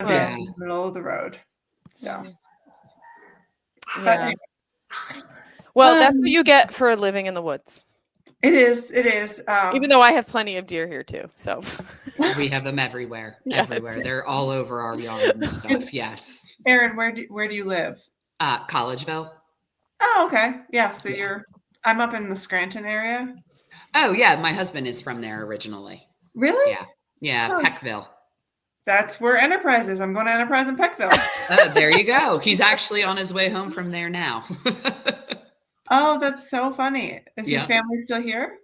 Yeah. in the middle of the road. So, Yeah. but anyway. Well, that's what you get for living in the woods. It is. It is. Even though I have plenty of deer here too. So We have them everywhere. Yes. Everywhere. They're all over our yard and stuff. Yes. Erin, where do you live? Collegeville. Oh, okay. Yeah. So I'm up in the Scranton area. Oh, yeah. My husband is from there originally. Really? Yeah. Yeah. Huh. Peckville. That's where Enterprise is. I'm going to Enterprise in Peckville. There you go. He's actually on his way home from there now. Oh, that's so funny. Is his family still here?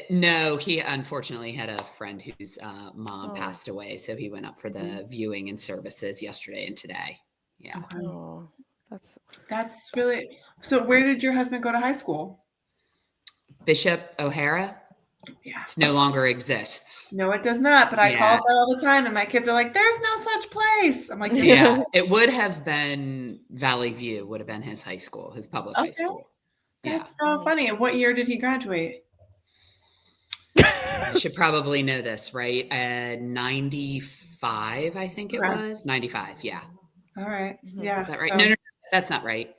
No, he unfortunately had a friend whose mom passed away. So he went up for the viewing and services yesterday and today. Yeah. Okay. Oh, that's really, so where did your husband go to high school? Bishop O'Hara. Yeah. It no longer exists. No, it does not. But I call it that all the time. And my kids are like, there's no such place. I'm like, yeah, it would have been Valley View would have been his high school, his public high school. That's so funny. And what year did he graduate? I should probably know this, right? 95, I think it was. 95, yeah. All right. Yeah. Is that right? No, that's not right.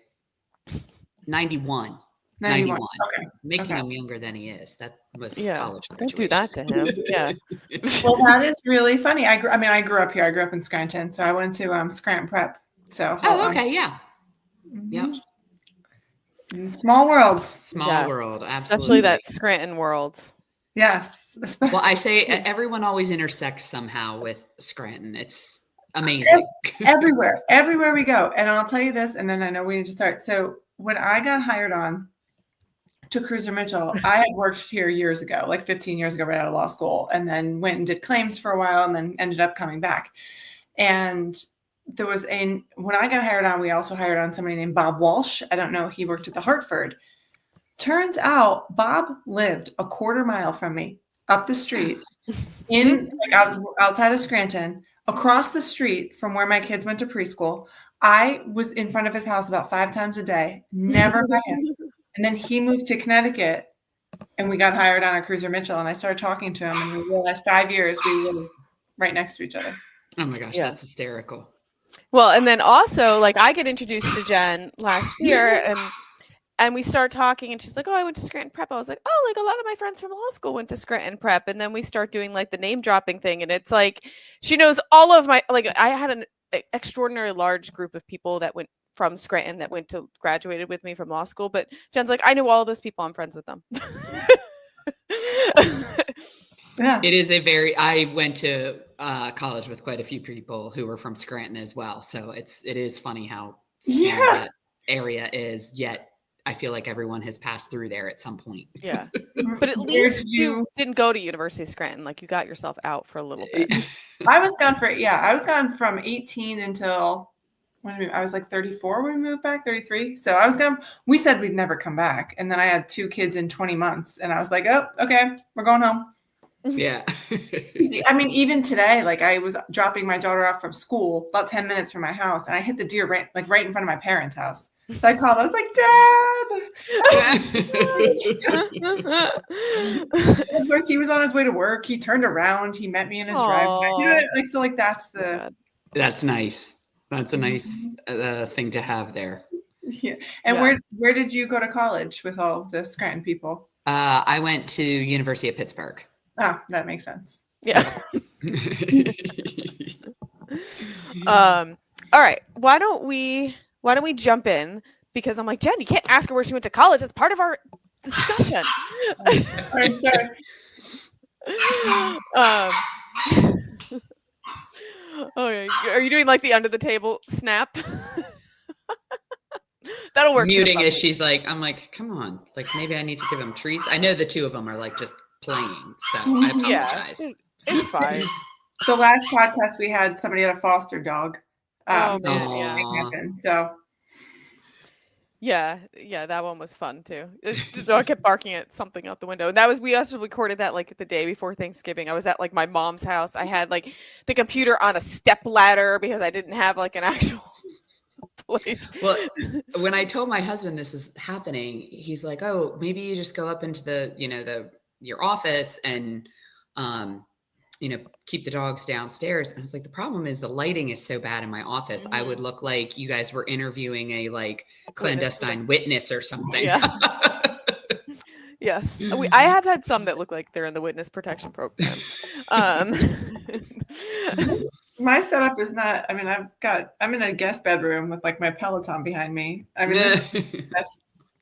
91. 91. Okay. Making him younger than he is. That was college graduation. Don't do that to him. Yeah. Well, that is really funny. I grew up here. I grew up in Scranton, so I went to Scranton Prep. So. Oh, okay, yeah. Yep. Small world. Small world, absolutely. Especially that Scranton world. Yes. Well, I say everyone always intersects somehow with Scranton. It's amazing. Everywhere we go. And I'll tell you this, and then I know we need to start. So when I got hired on to Cruiser Mitchell, I had worked here years ago, like 15 years ago, right out of law school, and then went and did claims for a while and then ended up coming back. And there was when I got hired on, we also hired on somebody named Bob Walsh. I don't know. He worked at the Hartford. Turns out Bob lived a quarter mile from me up the street outside of Scranton, across the street from where my kids went to preschool. I was in front of his house about 5 times a day, never met him. And then he moved to Connecticut and we got hired on a Cruiser Mitchell, and I started talking to him and we realized 5 years we lived right next to each other. Oh my gosh, that's hysterical. Well, and then also like I get introduced to Jen last year and we start talking and she's like, oh, I went to Scranton Prep. I was like, oh, like a lot of my friends from law school went to Scranton Prep. And then we start doing like the name dropping thing. And it's like, she knows all of my, like I had an extraordinarily large group of people that went from Scranton that graduated with me from law school. But Jen's like, I know all those people. I'm friends with them. Yeah. It is I went to college with quite a few people who were from Scranton as well. So it is funny how small that area is, yet I feel like everyone has passed through there at some point. Yeah. But at least you didn't go to University of Scranton. Like you got yourself out for a little bit. I was gone from 18 until I was like 34 when we moved back, 33. So I was gone. We said we'd never come back. And then I had 2 kids in 20 months. And I was like, oh, okay, we're going home. Yeah. I mean, even today, like I was dropping my daughter off from school about 10 minutes from my house, and I hit the deer right in front of my parents' house. So I called. I was like, Dad. Of course, he was on his way to work. He turned around. He met me in his driveway. That's nice. That's a nice thing to have there. Yeah. And where did you go to college with all of the Scranton people? I went to University of Pittsburgh. Oh, that makes sense. Yeah. All right. Why don't we jump in? Because I'm like, Jen, you can't ask her where she went to college. That's part of our discussion. I'm sorry. Okay. Are you doing like the under the table snap? That'll work. Muting as she's like, I'm like, come on. Like maybe I need to give them treats. I know the two of them are like just playing. So I apologize. Yeah, it's fine. The last podcast we had, somebody had a foster dog. Oh man, yeah. So yeah, that one was fun too. The dog kept barking at something out the window, and we also recorded that like the day before Thanksgiving. I was at like my mom's house. I had like the computer on a step ladder because I didn't have like an actual place. Well, when I told my husband this is happening, he's like, "Oh, maybe you just go up into your office and keep the dogs downstairs. And I was like, the problem is the lighting is so bad in my office. I would look like you guys were interviewing a like clandestine witness or something. Yeah. Yes. I have had some that look like they're in the witness protection program. My setup is not, I mean, I'm in a guest bedroom with like my Peloton behind me. I mean, this is best,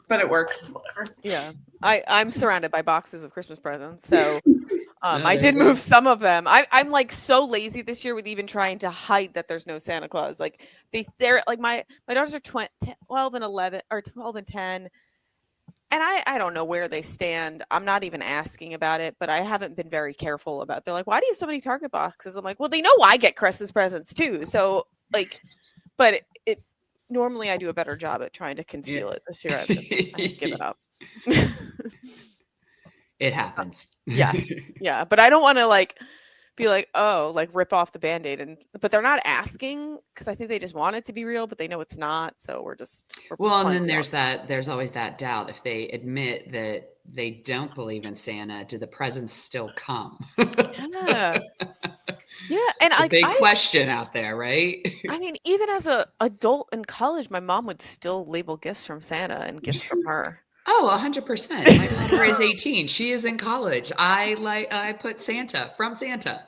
but it works. Whatever. Yeah. I'm surrounded by boxes of Christmas presents. So I there did you go. move some of them. I'm like so lazy this year with even trying to hide that there's no Santa Claus. Like they're like my daughters are 12 and 11 or 12 and 10. And I don't know where they stand. I'm not even asking about it, but I haven't been very careful about it. They're like, why do you have so many Target boxes? I'm like, well, they know I get Christmas presents too. So like, but it normally I do a better job at trying to conceal it. This year I've given up. It happens. Yes. Yeah. But I don't want to like be like, oh, like rip off the Band-Aid. But they're not asking because I think they just want it to be real, but they know it's not. So we're well, and then there's always that doubt. If they admit that they don't believe in Santa, do the presents still come? Yeah. Yeah. And a big question out there, right? I mean, even as an adult in college, my mom would still label gifts from Santa and gifts from her. Oh, 100%. My daughter is 18. She is in college. I put Santa from Santa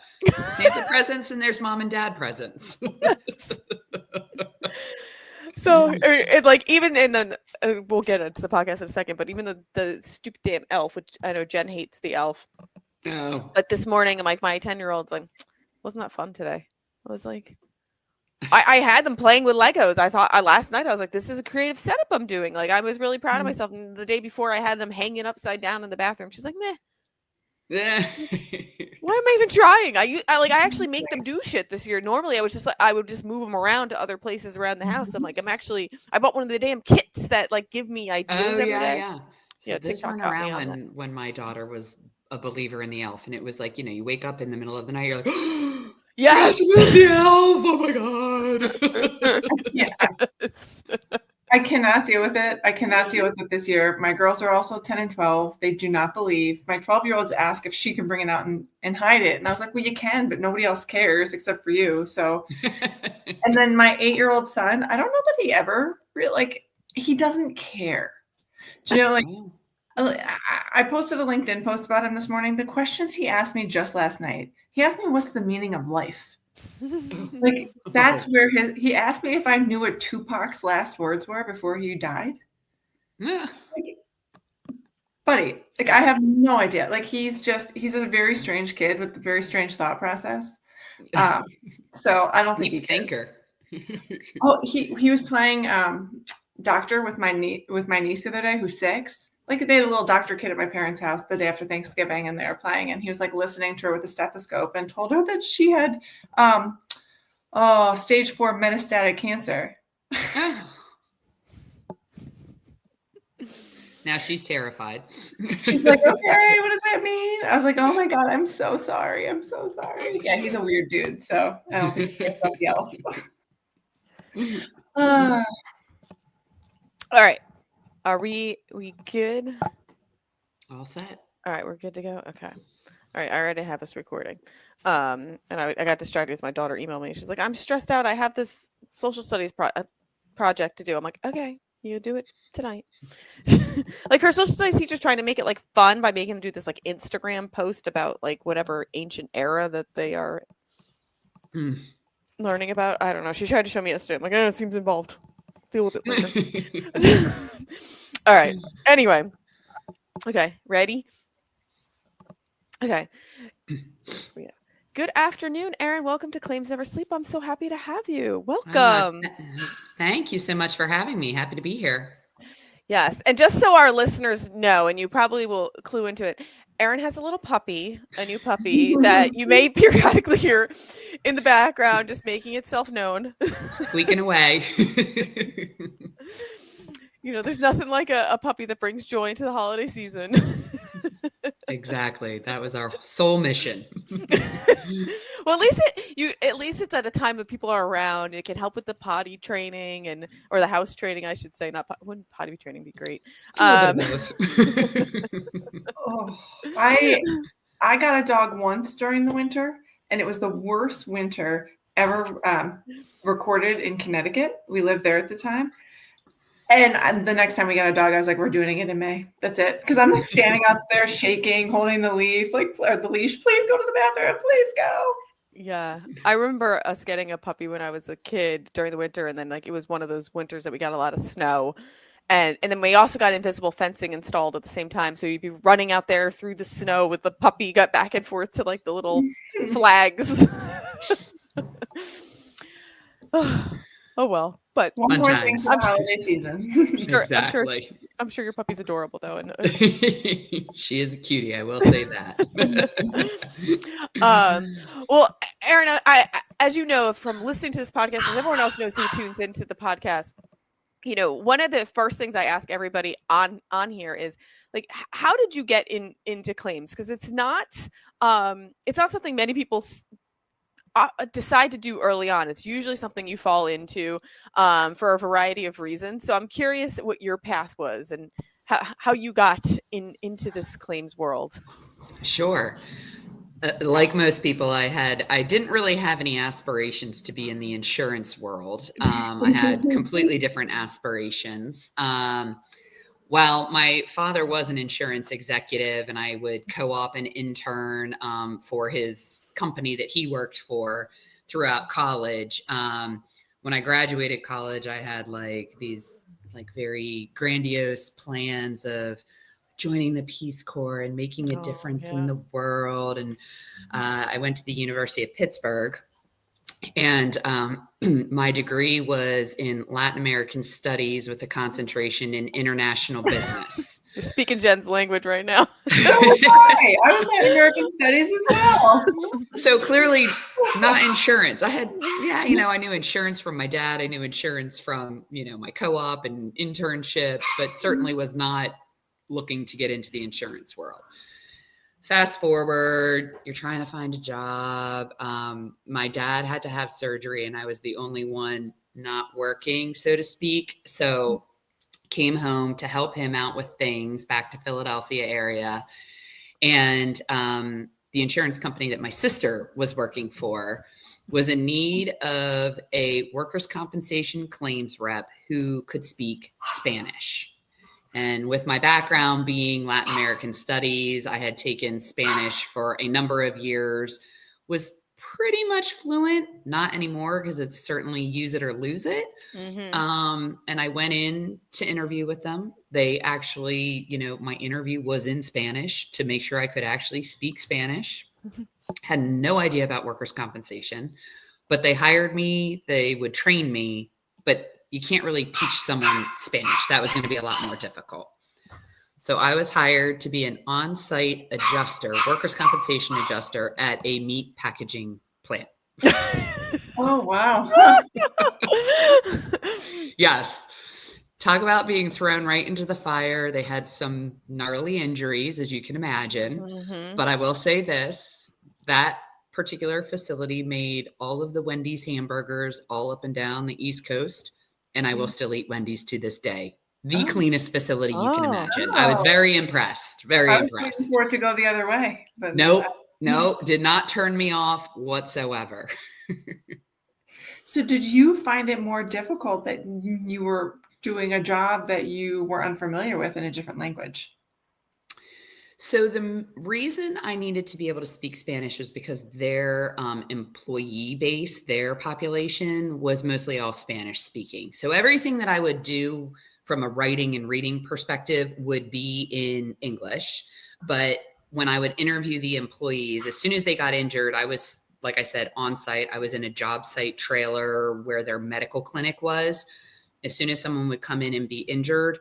presents, and there's mom and dad presents. Yes. So it, like even in the we'll get into the podcast in a second, but even the stupid damn elf, which I know Jen hates the elf. Oh. But this morning, like my 10-year-old's like, wasn't that fun today? I was like, I had them playing with Legos. I thought last night I was like, this is a creative setup I'm doing. Like I was really proud of myself. And the day before I had them hanging upside down in the bathroom. She's like, meh. Why am I even trying? I actually make them do shit this year. Normally I was just like, I would just move them around to other places around the house. I'm like, I bought one of the damn kits that like give me ideas every day. Yeah. Those weren't around when my daughter was a believer in the elf. And it was like, you wake up in the middle of the night, you're like, yes, the elf. Oh my God. Yes. I cannot deal with it. I cannot deal with it this year. My girls are also 10 and 12. They do not believe. My 12-year-olds ask if she can bring it out and hide it. And I was like, well, you can, but nobody else cares except for you. So, and then my 8-year-old son, I don't know that he ever really, he doesn't care. Do you know, I posted a LinkedIn post about him this morning. The questions he asked me just last night, he asked me, what's the meaning of life? Like that's where he asked me if I knew what Tupac's last words were before he died. Yeah. Buddy, like I have no idea. Like he's a very strange kid with a very strange thought process. So I don't think he thinker. Oh, he was playing doctor with my niece the other day who's 6. Like they had a little doctor kid at my parents' house the day after Thanksgiving, and they were playing, and he was like listening to her with a stethoscope and told her that she had stage 4 metastatic cancer. Now she's terrified. She's like, okay, what does that mean? I was like, oh my God, I'm so sorry. I'm so sorry. Yeah, he's a weird dude, so I don't think he cares about the elf. All right. Are we good? All set. All right, we're good to go. Okay. All right, I already have us recording. And I got distracted because my daughter emailed me. She's like, I'm stressed out. I have this social studies project to do. I'm like, okay, you do it tonight. Like her social studies teacher's trying to make it like fun by making them do this like Instagram post about like whatever ancient era that they are learning about. I don't know. She tried to show me yesterday. I'm like, it seems involved. Deal with it later. All right. Anyway. Okay. Ready? Okay. Yeah. Good afternoon, Erin. Welcome to Claims Never Sleep. I'm so happy to have you. Welcome. Thank you so much for having me. Happy to be here. Yes. And just so our listeners know, and you probably will clue into it, Erin has a little puppy, a new puppy that you may periodically hear in the background, just making itself known. Squeaking away. There's nothing like a puppy that brings joy into the holiday season. Exactly. That was our sole mission. Well, at least it's at a time that people are around. It can help with the potty training or the house training, I should say. Wouldn't potty training be great? I got a dog once during the winter, and it was the worst winter ever recorded in Connecticut. We lived there at the time. And the next time we got a dog, I was like, we're doing it in May. That's it. Because I'm like standing out there shaking, holding the leash, or the leash. Please go to the bathroom. Please go. Yeah. I remember us getting a puppy when I was a kid during the winter. And then like it was one of those winters that we got a lot of snow. And then we also got invisible fencing installed at the same time. So you'd be running out there through the snow with the puppy, got back and forth to like the little flags. Oh well, but one more thing for the holiday season. Sure, Exactly. I'm sure your puppy's adorable though. And she is a cutie, I will say that. Well, Erin, I as you know from listening to this podcast, and everyone else knows who tunes into the podcast, you know, one of the first things I ask everybody on here is like, how did you get into claims? Because it's not something many people decide to do early on. It's usually something you fall into for a variety of reasons. So I'm curious what your path was and how you got into this claims world. Sure. Like most people, I didn't really have any aspirations to be in the insurance world. I had completely different aspirations. While my father was an insurance executive and I would co-op and intern for his company that he worked for throughout college. When I graduated college, I had like these like very grandiose plans of joining the Peace Corps and making a difference in the world. And I went to the University of Pittsburgh, and my degree was in Latin American studies with a concentration in international business. You're speaking Jen's language right now. I was Latin American studies as well. So clearly not insurance. I knew insurance from my dad. I knew insurance from, my co-op and internships, but certainly was not looking to get into the insurance world. Fast forward, you're trying to find a job. My dad had to have surgery and I was the only one not working, so to speak. So came home to help him out with things back to Philadelphia area. And the insurance company that my sister was working for was in need of a workers' compensation claims rep who could speak Spanish. And with my background being Latin American studies, I had taken Spanish for a number of years, was pretty much fluent, not anymore because it's certainly use it or lose it. Mm-hmm. And I went in to interview with them. They actually, my interview was in Spanish to make sure I could actually speak Spanish. Mm-hmm. Had no idea about workers' compensation, but they hired me. They would train me, but you can't really teach someone Spanish. That was going to be a lot more difficult. So I was hired to be an on-site adjuster, workers' compensation adjuster at a meat packaging plant. Oh, wow. Yes. Talk about being thrown right into the fire. They had some gnarly injuries, as you can imagine. Mm-hmm. But I will say this, that particular facility made all of the Wendy's hamburgers all up and down the East Coast. And I will still eat Wendy's to this day. The cleanest facility you can imagine. I was very impressed. I was looking forward to go the other way. But no, did not turn me off whatsoever. So did you find it more difficult that you were doing a job that you were unfamiliar with in a different language? So the reason I needed to be able to speak Spanish was because their employee base, their population was mostly all Spanish speaking. So everything that I would do from a writing and reading perspective would be in English. But when I would interview the employees, as soon as they got injured, I was, like I said, on site. I was in a job site trailer where their medical clinic was. As soon as someone would come in and be injured,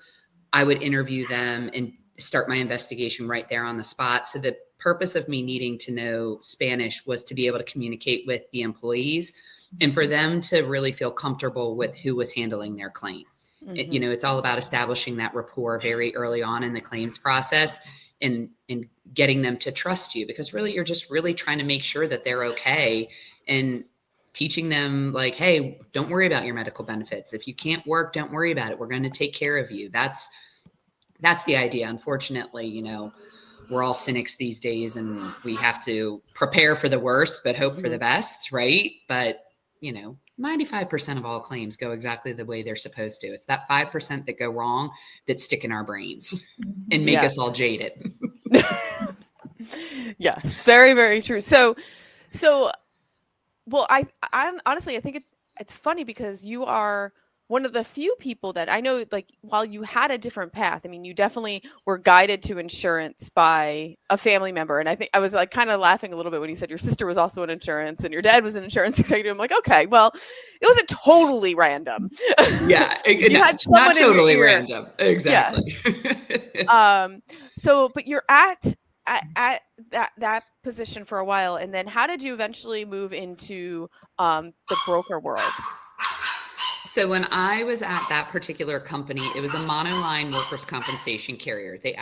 I would interview them and start my investigation right there on the spot. So the purpose of me needing to know Spanish was to be able to communicate with the employees and for them to really feel comfortable with who was handling their claim. Mm-hmm. It's all about establishing that rapport very early on in the claims process and getting them to trust you, because really you're just really trying to make sure that they're okay and teaching them like, hey, don't worry about your medical benefits. If you can't work, don't worry about it. We're going to take care of you. That's the idea. Unfortunately, we're all cynics these days, and we have to prepare for the worst, but hope for the best, right? But 95% of all claims go exactly the way they're supposed to. It's that 5% that go wrong that stick in our brains and make us all jaded. Yes, very, very true. So, well, I honestly, I think it's funny because you are one of the few people that I know, like, while you had a different path, I mean, you definitely were guided to insurance by a family member. And I think I was like kind of laughing a little bit when you said your sister was also in insurance and your dad was an insurance executive. I'm like, okay, well, it wasn't totally random. Yeah, you had someone not totally in your ear. random. Exactly. Yes. So, but you're at that position for a while, and then how did you eventually move into the broker world? So when I was at that particular company, it was a monoline workers' compensation carrier. They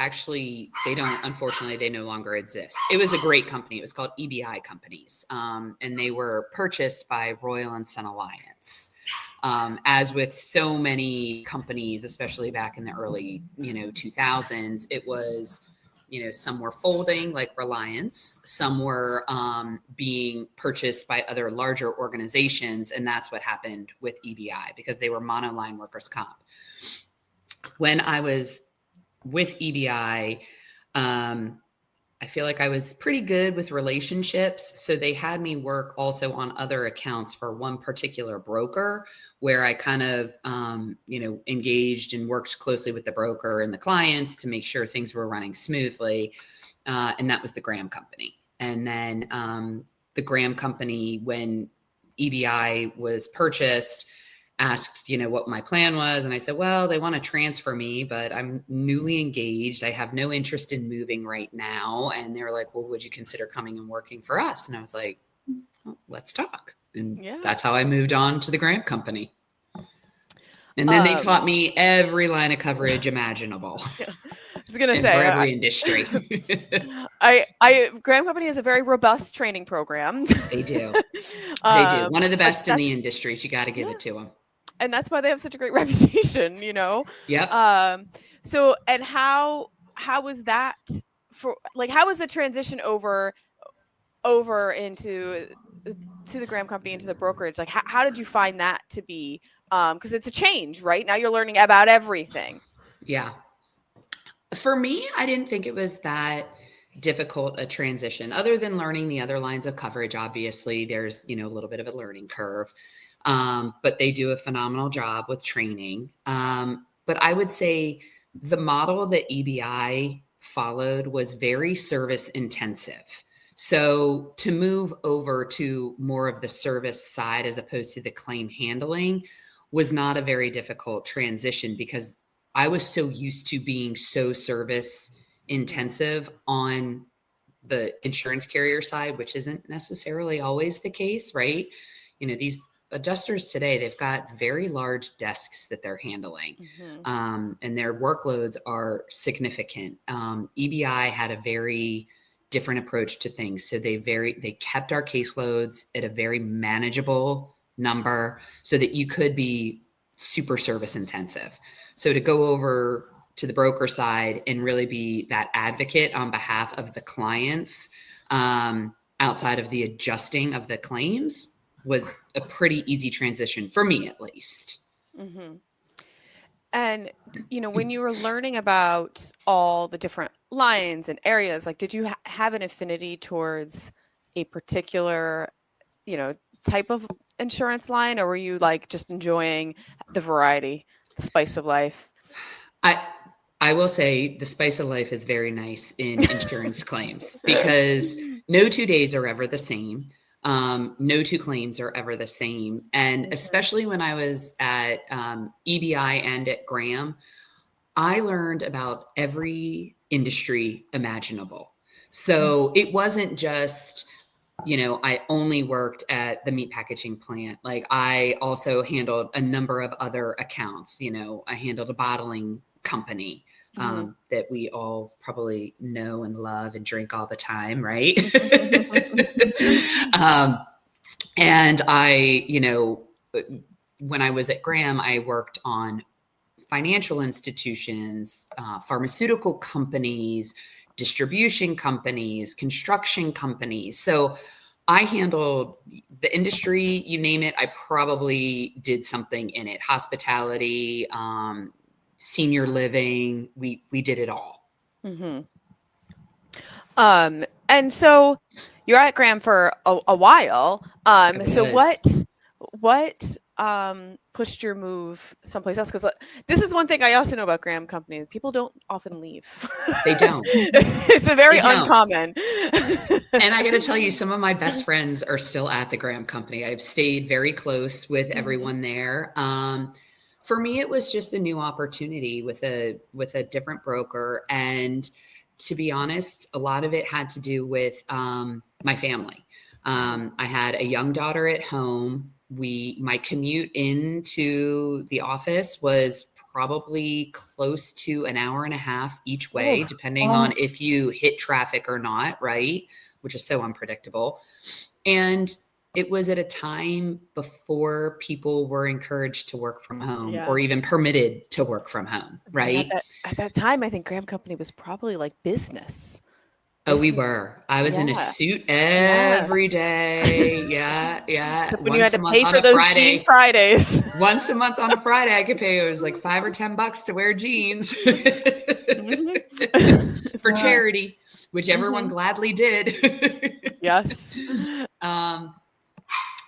don't, unfortunately, they no longer exist. It was a great company. It was called EBI Companies. And they were purchased by Royal and Sun Alliance. As with so many companies, especially back in the early, 2000s, it was, some were folding like Reliance, some were being purchased by other larger organizations. And that's what happened with EBI because they were monoline workers' comp. When I was with EBI, I feel like I was pretty good with relationships. So they had me work also on other accounts for one particular broker where I kind of, engaged and worked closely with the broker and the clients to make sure things were running smoothly. And that was the Graham Company. And then the Graham Company, when EBI was purchased, asked, what my plan was. And I said, well, they want to transfer me, but I'm newly engaged. I have no interest in moving right now. And they were like, well, would you consider coming and working for us? And I was like, well, let's talk. And that's how I moved on to the Graham Company. And then they taught me every line of coverage imaginable. I was going to say, for every industry. Graham Company has a very robust training program. They do. They do. One of the best in the industry. You got to give it to them. And that's why they have such a great reputation, Yep. So, and how was that how was the transition over into to the Graham Company, into the brokerage? Like, how did you find that to be? Because it's a change, right? Now you're learning about everything. Yeah. For me, I didn't think it was that difficult a transition other than learning the other lines of coverage. Obviously, there's, a little bit of a learning curve. But they do a phenomenal job with training. But I would say the model that EBI followed was very service intensive. So to move over to more of the service side as opposed to the claim handling was not a very difficult transition because I was so used to being so service intensive on the insurance carrier side, which isn't necessarily always the case, right? These adjusters today, they've got very large desks that they're handling, and their workloads are significant. EBI had a very different approach to things. So they kept our caseloads at a very manageable number so that you could be super service intensive. So to go over to the broker side and really be that advocate on behalf of the clients, outside of the adjusting of the claims, was a pretty easy transition for me, at least. Mm-hmm. And, when you were learning about all the different lines and areas, like, did you have an affinity towards a particular, type of insurance line, or were you like just enjoying the variety, the spice of life? I will say the spice of life is very nice in insurance claims because no 2 days are ever the same. No two claims are ever the same. And especially when I was at EBI and at Graham, I learned about every industry imaginable. So it wasn't just, I only worked at the meat packaging plant. Like I also handled a number of other accounts. I handled a bottling company that we all probably know and love and drink all the time, right? And I, when I was at Graham, I worked on financial institutions, pharmaceutical companies, distribution companies, construction companies. So I handled the industry, you name it. I probably did something in it. Hospitality, senior living. We did it all. Mm-hmm. And so you're at Graham for a while. So what pushed your move someplace else? Because this is one thing I also know about Graham Company. People don't often leave. They don't. It's a very uncommon. And I got to tell you, some of my best friends are still at the Graham Company. I've stayed very close with everyone there. For me, it was just a new opportunity with a different broker. And to be honest, a lot of it had to do with my family. I had a young daughter at home. My commute into the office was probably close to an hour and a half each way, depending on if you hit traffic or not, right? Which is so unpredictable. And it was at a time before people were encouraged to work from home or even permitted to work from home, right? At that time, I think Graham Company was probably like business. Oh, we were. I was in a suit every day. Yeah. When you had to pay for those jean Fridays. Once a month on a Friday, I could pay. It was like $5 or $10 to wear jeans for charity, which everyone gladly did. Yes.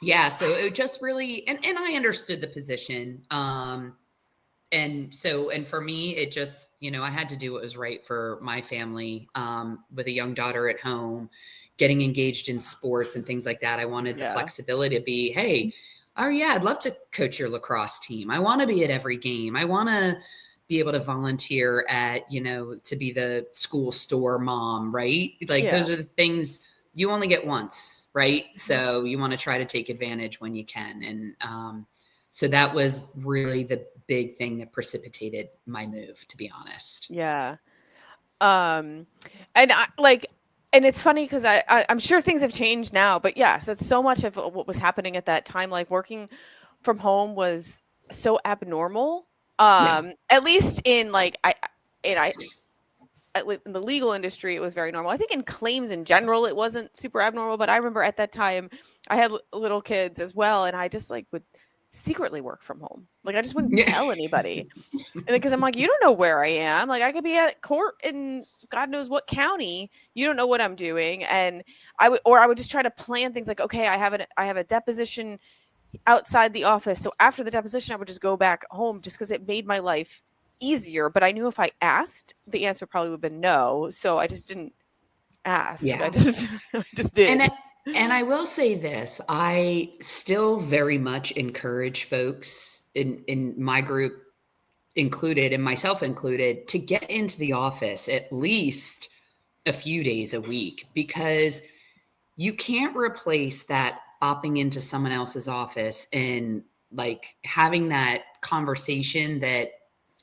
Yeah. So it just really, and I understood the position. And for me, it just, I had to do what was right for my family, with a young daughter at home, getting engaged in sports and things like that. I wanted the flexibility to be, hey, I'd love to coach your lacrosse team. I want to be at every game. I want to be able to volunteer at, to be the school store mom, right? Like those are the things you only get once, right? So you want to try to take advantage when you can. And so that was really the big thing that precipitated my move, to be honest. Yeah. And it's funny because I'm sure things have changed now, but yes, it's so much of what was happening at that time. Like working from home was so abnormal. At least in in the legal industry, it was very normal. I think in claims in general, it wasn't super abnormal, but I remember at that time I had little kids as well. And I just would secretly work from home. Like I just wouldn't tell anybody. And because I'm like, you don't know where I am. Like I could be at court in God knows what county. You don't know what I'm doing. And I would just try to plan things like, okay, I have a deposition outside the office. So after the deposition, I would just go back home just because it made my life easier. But I knew if I asked, the answer probably would have been no. So I just didn't ask. I just did. And I will say this, I still very much encourage folks in my group included and myself included to get into the office at least a few days a week, because you can't replace that bopping into someone else's office and having that conversation that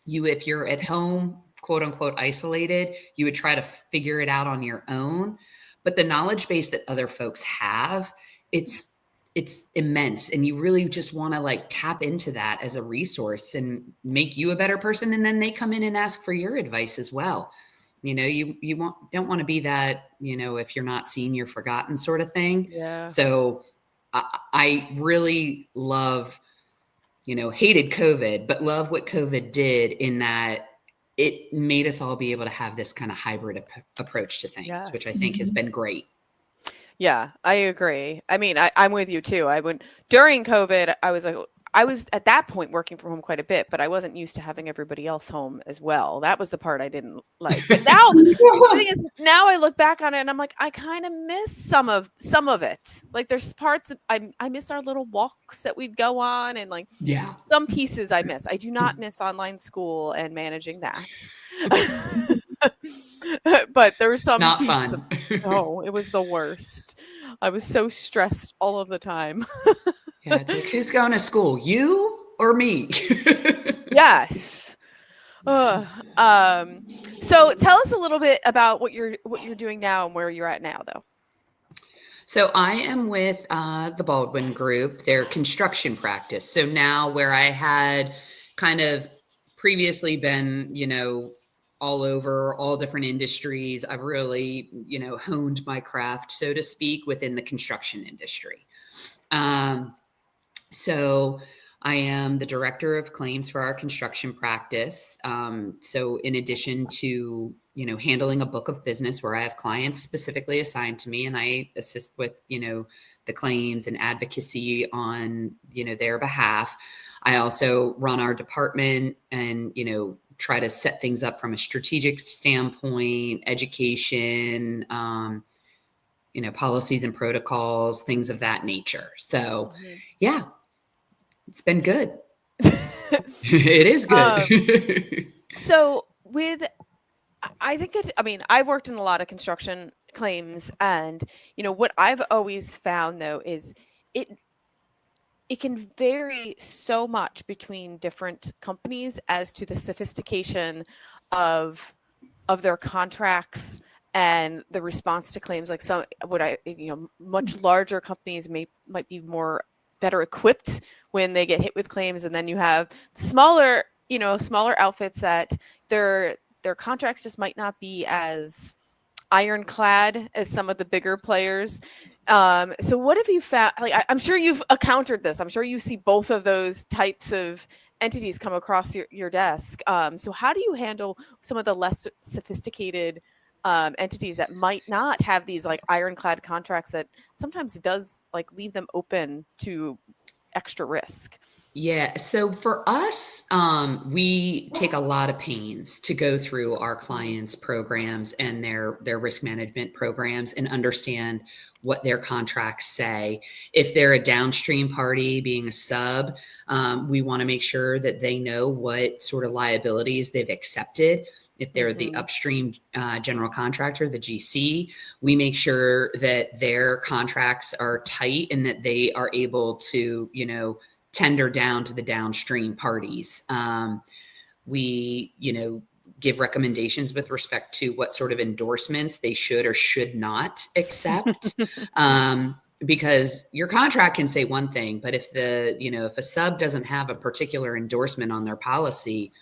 if you're at home, quote unquote, isolated, you would try to figure it out on your own. But the knowledge base that other folks have, it's immense. And you really just want to tap into that as a resource and make you a better person. And then they come in and ask for your advice as well. You don't want to be that, if you're not seen, you're forgotten sort of thing. Yeah. So I really love, hated COVID, but love what COVID did in that it made us all be able to have this kind of hybrid approach to things, which I think has been great. Yeah, I agree. I mean, I'm with you too. During COVID, I was at that point working from home quite a bit, but I wasn't used to having everybody else home as well. That was the part I didn't like. But now, the thing is, now I look back on it and I'm like, I kind of miss some of it. Like there's parts I miss our little walks that we'd go on, and some pieces I miss. I do not miss online school and managing that. But there was some not fun. No, it was the worst. I was so stressed all of the time. Yeah, who's going to school, you or me? Yes. So tell us a little bit about what you're doing now and where you're at now, though. So I am with the Baldwin Group, their construction practice. So now where I had kind of previously been, all over, all different industries. I've really, honed my craft, so to speak, within the construction industry. So I am the director of claims for our construction practice. So in addition to, handling a book of business where I have clients specifically assigned to me, and I assist with, the claims and advocacy on, their behalf. I also run our department and, try to set things up from a strategic standpoint, education, policies and protocols, things of that nature. So yeah, it's been good. It is good. So I've worked in a lot of construction claims, and what I've always found though is it can vary so much between different companies as to the sophistication of their contracts and the response to claims. Like much larger companies might be better equipped when they get hit with claims, and then you have smaller outfits that their contracts just might not be as ironclad as some of the bigger players. So what have you found? Like, I'm sure you've encountered this. I'm sure you see both of those types of entities come across your desk. So how do you handle some of the less sophisticated entities that might not have these like ironclad contracts that sometimes does like leave them open to extra risk? Yeah. So for us, we take a lot of pains to go through our clients' programs and their risk management programs and understand what their contracts say. If they're a downstream party being a sub, we want to make sure that they know what sort of liabilities they've accepted. If they're the upstream general contractor, the GC, we make sure that their contracts are tight and that they are able to, tender down to the downstream parties. We, give recommendations with respect to what sort of endorsements they should or should not accept. Because your contract can say one thing, but if if a sub doesn't have a particular endorsement on their policy,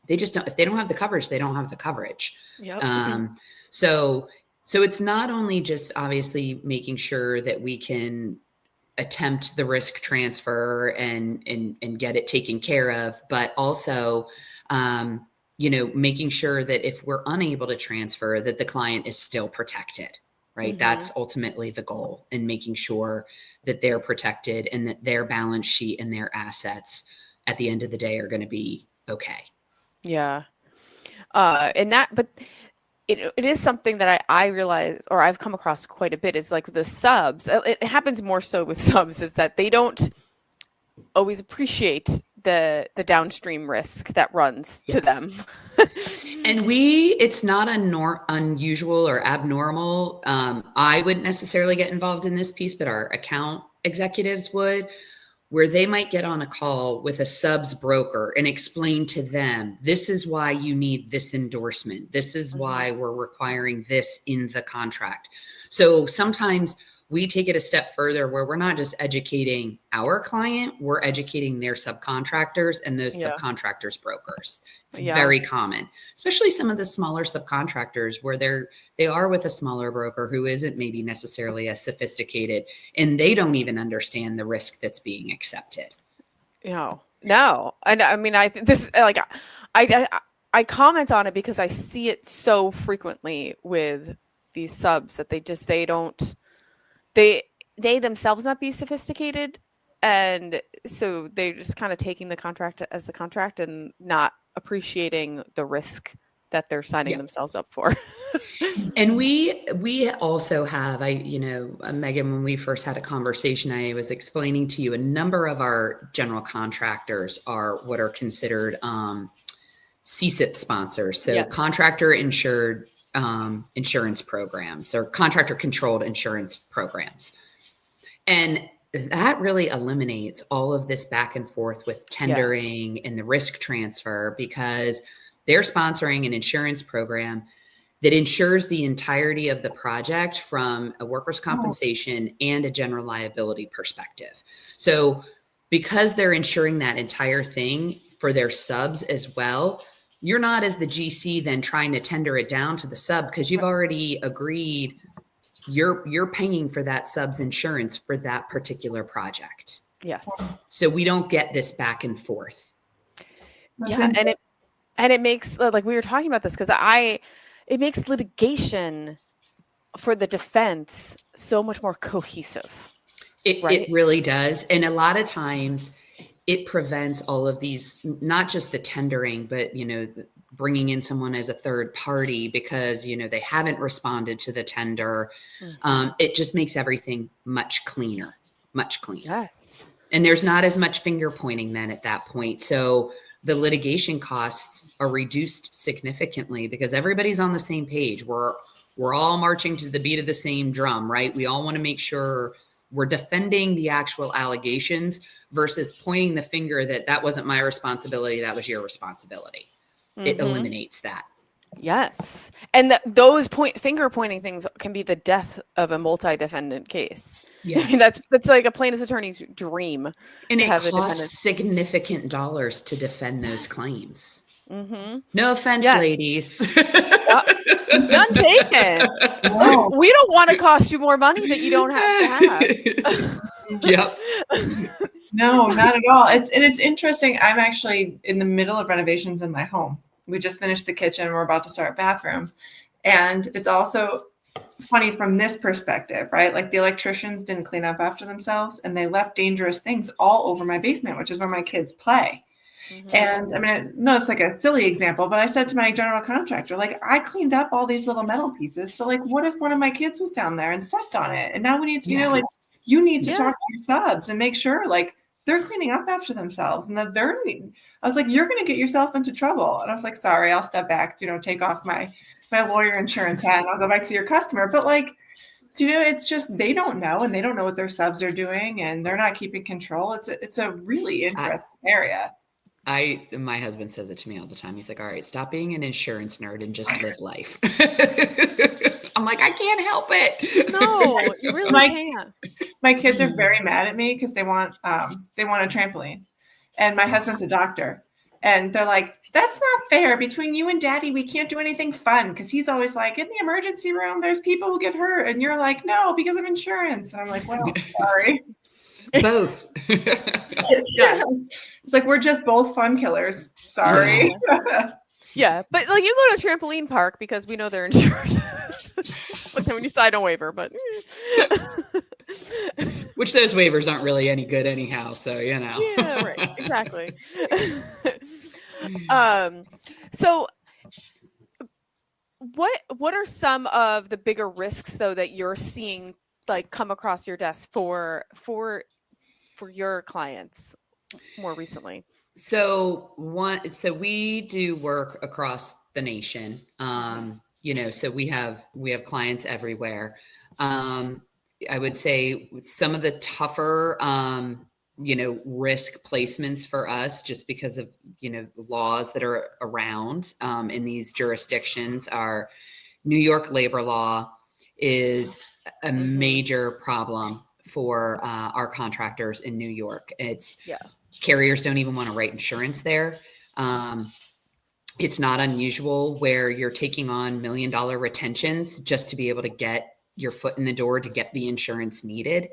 they just don't. If they don't have the coverage, they don't have the coverage. Yep. So it's not only just obviously making sure that we can attempt the risk transfer and get it taken care of, but also, making sure that if we're unable to transfer, that the client is still protected, right? That's ultimately the goal, and making sure that they're protected and that their balance sheet and their assets at the end of the day are going to be okay. Yeah. But it is something that I realize, or I've come across quite a bit, is like the subs. It happens more so with subs, is that they don't always appreciate the downstream risk that runs to them. And it's not unusual or abnormal. I wouldn't necessarily get involved in this piece, but our account executives would, where they might get on a call with a subs broker and explain to them, this is why you need this endorsement. This is why we're requiring this in the contract. So sometimes we take it a step further where we're not just educating our client, we're educating their subcontractors and those subcontractors' brokers. It's very common, especially some of the smaller subcontractors where they are with a smaller broker who isn't maybe necessarily as sophisticated, and they don't even understand the risk that's being accepted. No. And I mean, I comment on it because I see it so frequently with these subs that they themselves might be sophisticated, and so they're just kind of taking the contract as the contract and not appreciating the risk that they're signing themselves up for. And we also have, Megan, when we first had a conversation, I was explaining to you a number of our general contractors are what are considered CSIP sponsors. So contractor insured insurance programs, or contractor controlled insurance programs. And that really eliminates all of this back and forth with tendering and the risk transfer, because they're sponsoring an insurance program that insures the entirety of the project from a workers' compensation and a general liability perspective. So because they're insuring that entire thing for their subs as well, you're not, as the GC, then trying to tender it down to the sub, because you've already agreed you're paying for that sub's insurance for that particular project. Yes. So we don't get this back and forth. And it makes, like we were talking about this, because it makes litigation for the defense so much more cohesive. It really does. And a lot of times it prevents all of these, not just the tendering, but, bringing in someone as a third party because, they haven't responded to the tender. It just makes everything much cleaner. Yes. And there's not as much finger pointing then at that point. So the litigation costs are reduced significantly because everybody's on the same page. We're all marching to the beat of the same drum, right? We all want to make sure we're defending the actual allegations versus pointing the finger that wasn't my responsibility, that was your responsibility. It eliminates that. Yes. And those finger pointing things can be the death of a multi-defendant case. Yes. I mean, that's like a plaintiff's attorney's dream. And it costs significant dollars to defend those claims. No offense, ladies. None taken. No. We don't want to cost you more money that you don't have to have. Yep. No, not at all. It's interesting. I'm actually in the middle of renovations in my home. We just finished the kitchen. We're about to start bathrooms. And it's also funny from this perspective, right? Like the electricians didn't clean up after themselves and they left dangerous things all over my basement, which is where my kids play. And I mean, no, it's like a silly example, but I said to my general contractor, like, I cleaned up all these little metal pieces, but like, what if one of my kids was down there and stepped on it? And now we need to, you need to talk to your subs and make sure like they're cleaning up after themselves and that I was like, you're going to get yourself into trouble. And I was like, sorry, I'll step back, take off my lawyer insurance hat and I'll go back to your customer. But like, it's just, they don't know, and they don't know what their subs are doing and they're not keeping control. It's a really interesting area. My husband says it to me all the time. He's like, all right, stop being an insurance nerd and just live life. I'm like, I can't help it. No, you really can't. My kids are very mad at me because they want a trampoline. And my husband's a doctor. And they're like, that's not fair. Between you and daddy, we can't do anything fun. Because he's always like, in the emergency room, there's people who get hurt. And you're like, no, because of insurance. And I'm like, well, sorry. Both. It's like, we're just both fun killers. Sorry. Yeah. But like, you go to a trampoline park because we know they're insured. But then when you sign a waiver, but which those waivers aren't really any good anyhow. So, Yeah, right. Exactly. So what are some of the bigger risks though that you're seeing like come across your desk for your clients more recently? So we do work across the nation. So we have clients everywhere. I would say some of the tougher, risk placements for us, just because of, laws that are around in these jurisdictions, are New York labor law is a major problem for our contractors in New York. Carriers don't even want to write insurance there. It's not unusual where you're taking on $1 million retentions just to be able to get your foot in the door to get the insurance needed,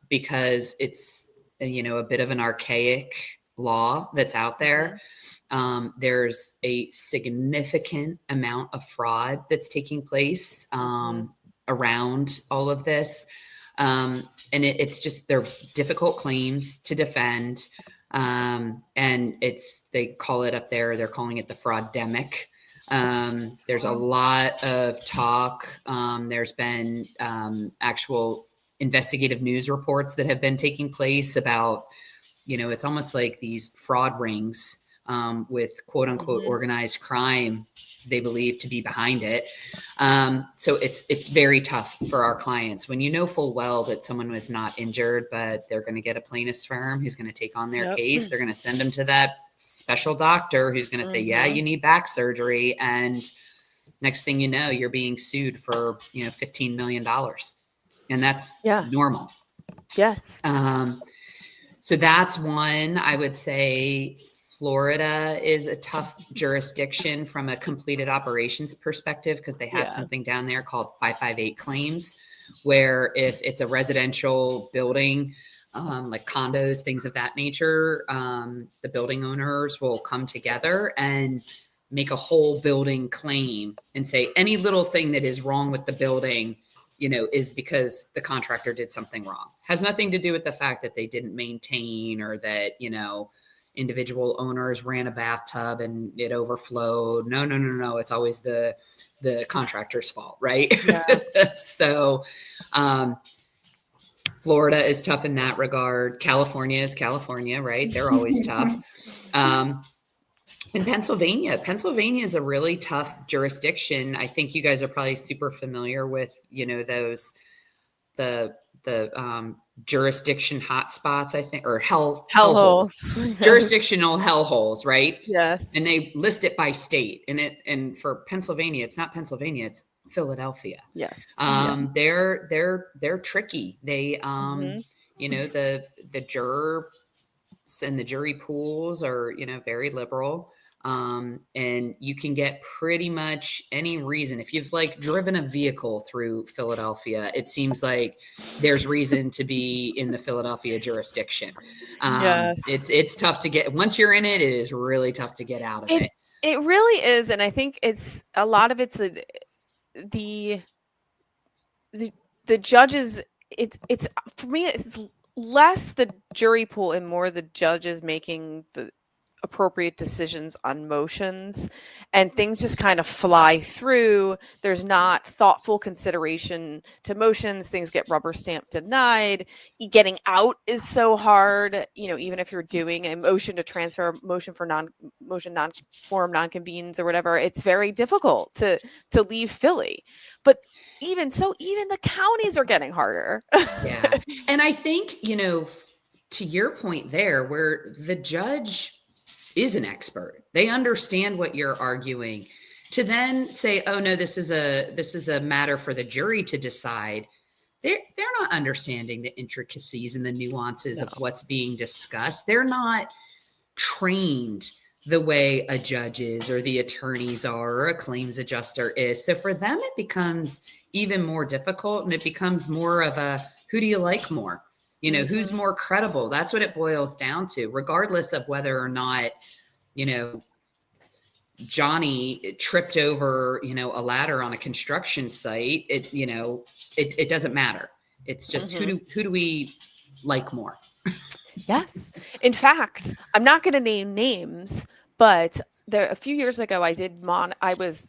because it's, a bit of an archaic law that's out there. There's a significant amount of fraud that's taking place around all of this. And it's just, they're difficult claims to defend. And they call it up there, they're calling it the fraudemic. There's a lot of talk. There's been actual investigative news reports that have been taking place about, it's almost like these fraud rings with quote unquote organized crime they believe to be behind it. So it's very tough for our clients when full well that someone was not injured, but they're going to get a plaintiff's firm who's going to take on their case. They're going to send them to that special doctor who's going to say, yeah, you need back surgery. And next thing you know, you're being sued for, $15 million. And that's normal. Yes. So that's one. I would say Florida is a tough jurisdiction from a completed operations perspective because they have something down there called 558 claims, where if it's a residential building, like condos, things of that nature, the building owners will come together and make a whole building claim and say any little thing that is wrong with the building, is because the contractor did something wrong. Has nothing to do with the fact that they didn't maintain or that, individual owners ran a bathtub and it overflowed. No. It's always the contractor's fault, right? Yeah. So, Florida is tough in that regard. California is California, right? They're always tough. And Pennsylvania is a really tough jurisdiction. I think you guys are probably super familiar with, those, the jurisdiction hotspots, I think, or hell holes. Jurisdictional hell holes, right? Yes. And they list it by state. And for Pennsylvania, it's not Pennsylvania, it's Philadelphia. Yes. They're tricky. They the jurors and the jury pools are, very liberal. And you can get pretty much any reason. If you've driven a vehicle through Philadelphia, it seems like there's reason to be in the Philadelphia jurisdiction. Yes. It's tough to get, once you're in it, it is really tough to get out of it. It really is. And I think it's a lot of it's the judges. It's for me, it's less the jury pool and more the judges making the appropriate decisions on motions, and things just kind of fly through. There's not thoughtful consideration to motions. Things get rubber stamped denied. Getting out is so hard, even if you're doing a motion to transfer, motion non-form non-convenes or whatever, it's very difficult to leave Philly. But even so, even the counties are getting harder. Yeah. And I think, to your point there, where the judge is an expert, they understand what you're arguing, to then say, oh no, this is a matter for the jury to decide. They're not understanding the intricacies and the nuances of what's being discussed. They're not trained the way a judge is, or the attorneys are, or a claims adjuster is. So for them, it becomes even more difficult, and it becomes more of a, who do you like more? Who's more credible? That's what it boils down to, regardless of whether or not, Johnny tripped over, a ladder on a construction site. It doesn't matter. It's just who do we like more? Yes. In fact, I'm not going to name names, but a few years ago, I was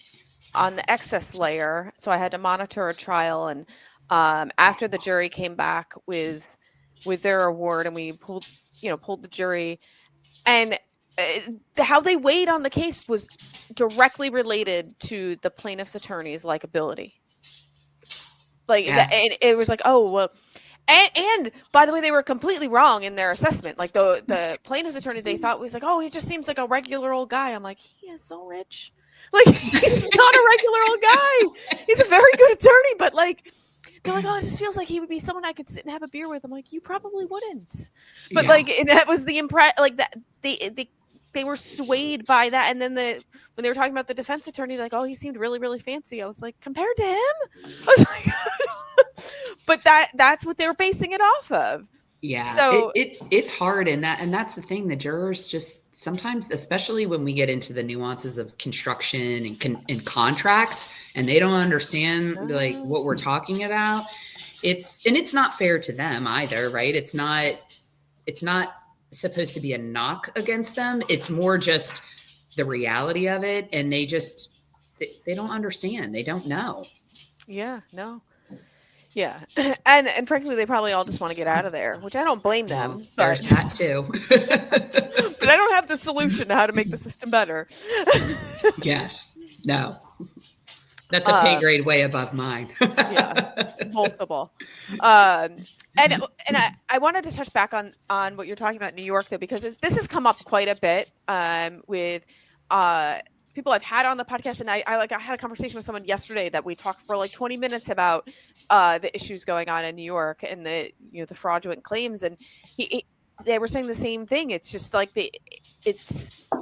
on the excess layer, so I had to monitor a trial, and after the jury came back with their award, and we pulled the jury, and how they weighed on the case was directly related to the plaintiff's attorney's likability. It was like, oh, well, and by the way, they were completely wrong in their assessment. Like the plaintiff's attorney, they thought was like, oh, he just seems like a regular old guy. I'm like, he is so rich. He's not a regular old guy. He's a very good attorney, but they're like, oh, it just feels like he would be someone I could sit and have a beer with. I'm like, you probably wouldn't. But that was the that they were swayed by that. And then when they were talking about the defense attorney, oh, he seemed really, really fancy. I was like, compared to him? I was like, but that's what they were basing it off of. Yeah. So it's hard. And that's the thing. The jurors just sometimes, especially when we get into the nuances of construction and contracts, and they don't understand what we're talking about. It's not fair to them either, right? It's not supposed to be a knock against them. It's more just the reality of it. And they don't understand. They don't know. Yeah, no. Yeah. And frankly, they probably all just want to get out of there, which I don't blame them. There's that too. But I don't have the solution to how to make the system better. Yes. No. That's a pay grade way above mine. Yeah. Multiple. And I wanted to touch back on what you're talking about in New York, though, because this has come up quite a bit with people I've had on the podcast. And I had a conversation with someone yesterday that we talked for 20 minutes about the issues going on in New York and the fraudulent claims. And they were saying the same thing. It's just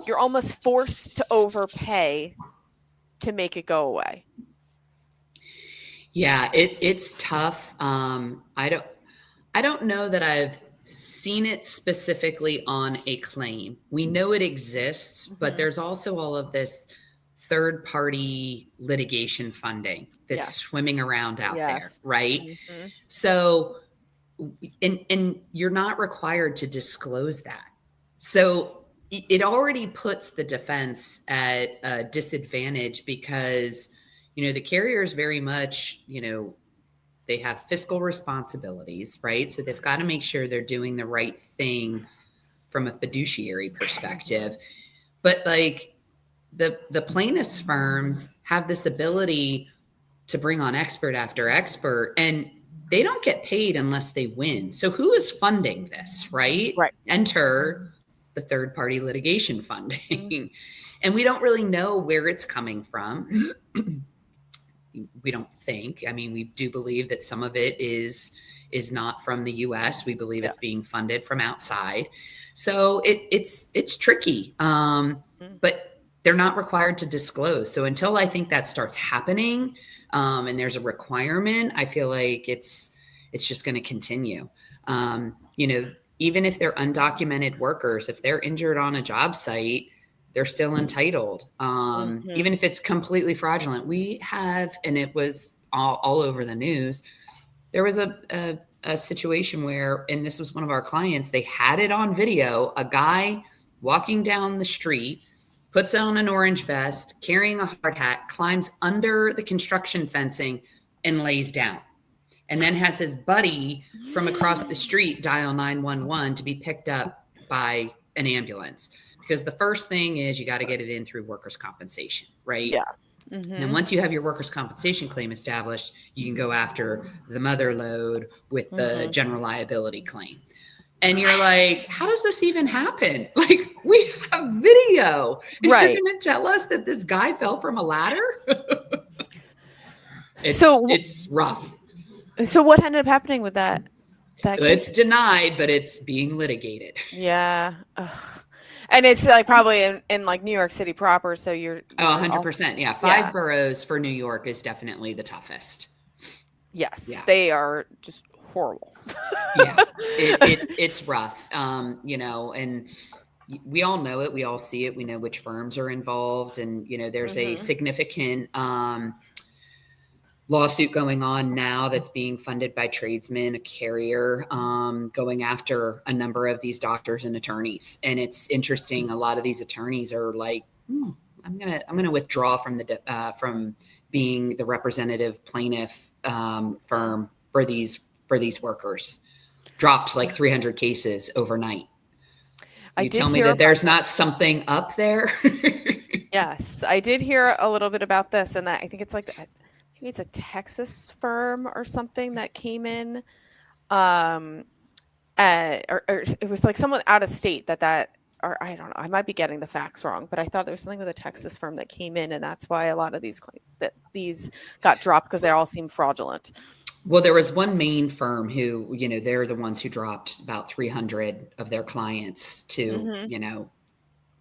you're almost forced to overpay to make it go away. Yeah, it's tough. I don't know that I've seen it specifically on a claim. We know it exists, but there's also all of this third party litigation funding that's swimming around out there, right? So and you're not required to disclose that. So it already puts the defense at a disadvantage because, the carriers very much, they have fiscal responsibilities, right? So they've got to make sure they're doing the right thing from a fiduciary perspective. But like the plaintiffs' firms have this ability to bring on expert after expert, and they don't get paid unless they win. So who is funding this, right? Right. Enter the third party litigation funding. And we don't really know where it's coming from. We don't think. I mean, we do believe that some of it is not from the US. We believe it's being funded from outside. So it's tricky. But they're not required to disclose. So until I think that starts happening, and there's a requirement, I feel like it's just going to continue. Even if they're undocumented workers, if they're injured on a job site, they're still entitled. Even if it's completely fraudulent. We have, and it was all over the news, there was a situation where, and this was one of our clients, they had it on video, a guy walking down the street, puts on an orange vest, carrying a hard hat, climbs under the construction fencing and lays down. And then has his buddy from across the street dial 911 to be picked up by an ambulance. Because the first thing is you got to get it in through workers' compensation, right? Yeah. And once you have your workers' compensation claim established, you can go after the mother lode with the general liability claim. And you're like, how does this even happen? Like, we have video. And right. You're going to tell us that this guy fell from a ladder? It's rough. So what ended up happening with that case? It's denied, but it's being litigated. Yeah. Ugh. And it's like probably in like New York City proper. So you're 100%. Yeah. Five boroughs for New York is definitely the toughest. Yes. Yeah. They are just horrible. Yeah. It's rough. And we all know it. We all see it. We know which firms are involved. And, there's a significant lawsuit going on now that's being funded by tradesmen, a carrier, going after a number of these doctors and attorneys. And it's interesting. A lot of these attorneys are like, I'm gonna withdraw from from being the representative plaintiff firm for these workers. Dropped like 300 cases overnight. You tell me that there's not something up there. Yes, I did hear a little bit about this, and that I think it's like maybe it's a Texas firm or something that came in, or it was like someone out of state or I don't know. I might be getting the facts wrong, but I thought there was something with a Texas firm that came in, and that's why a lot of these got dropped because they all seem fraudulent. Well, there was one main firm who, they're the ones who dropped about 300 of their clients to,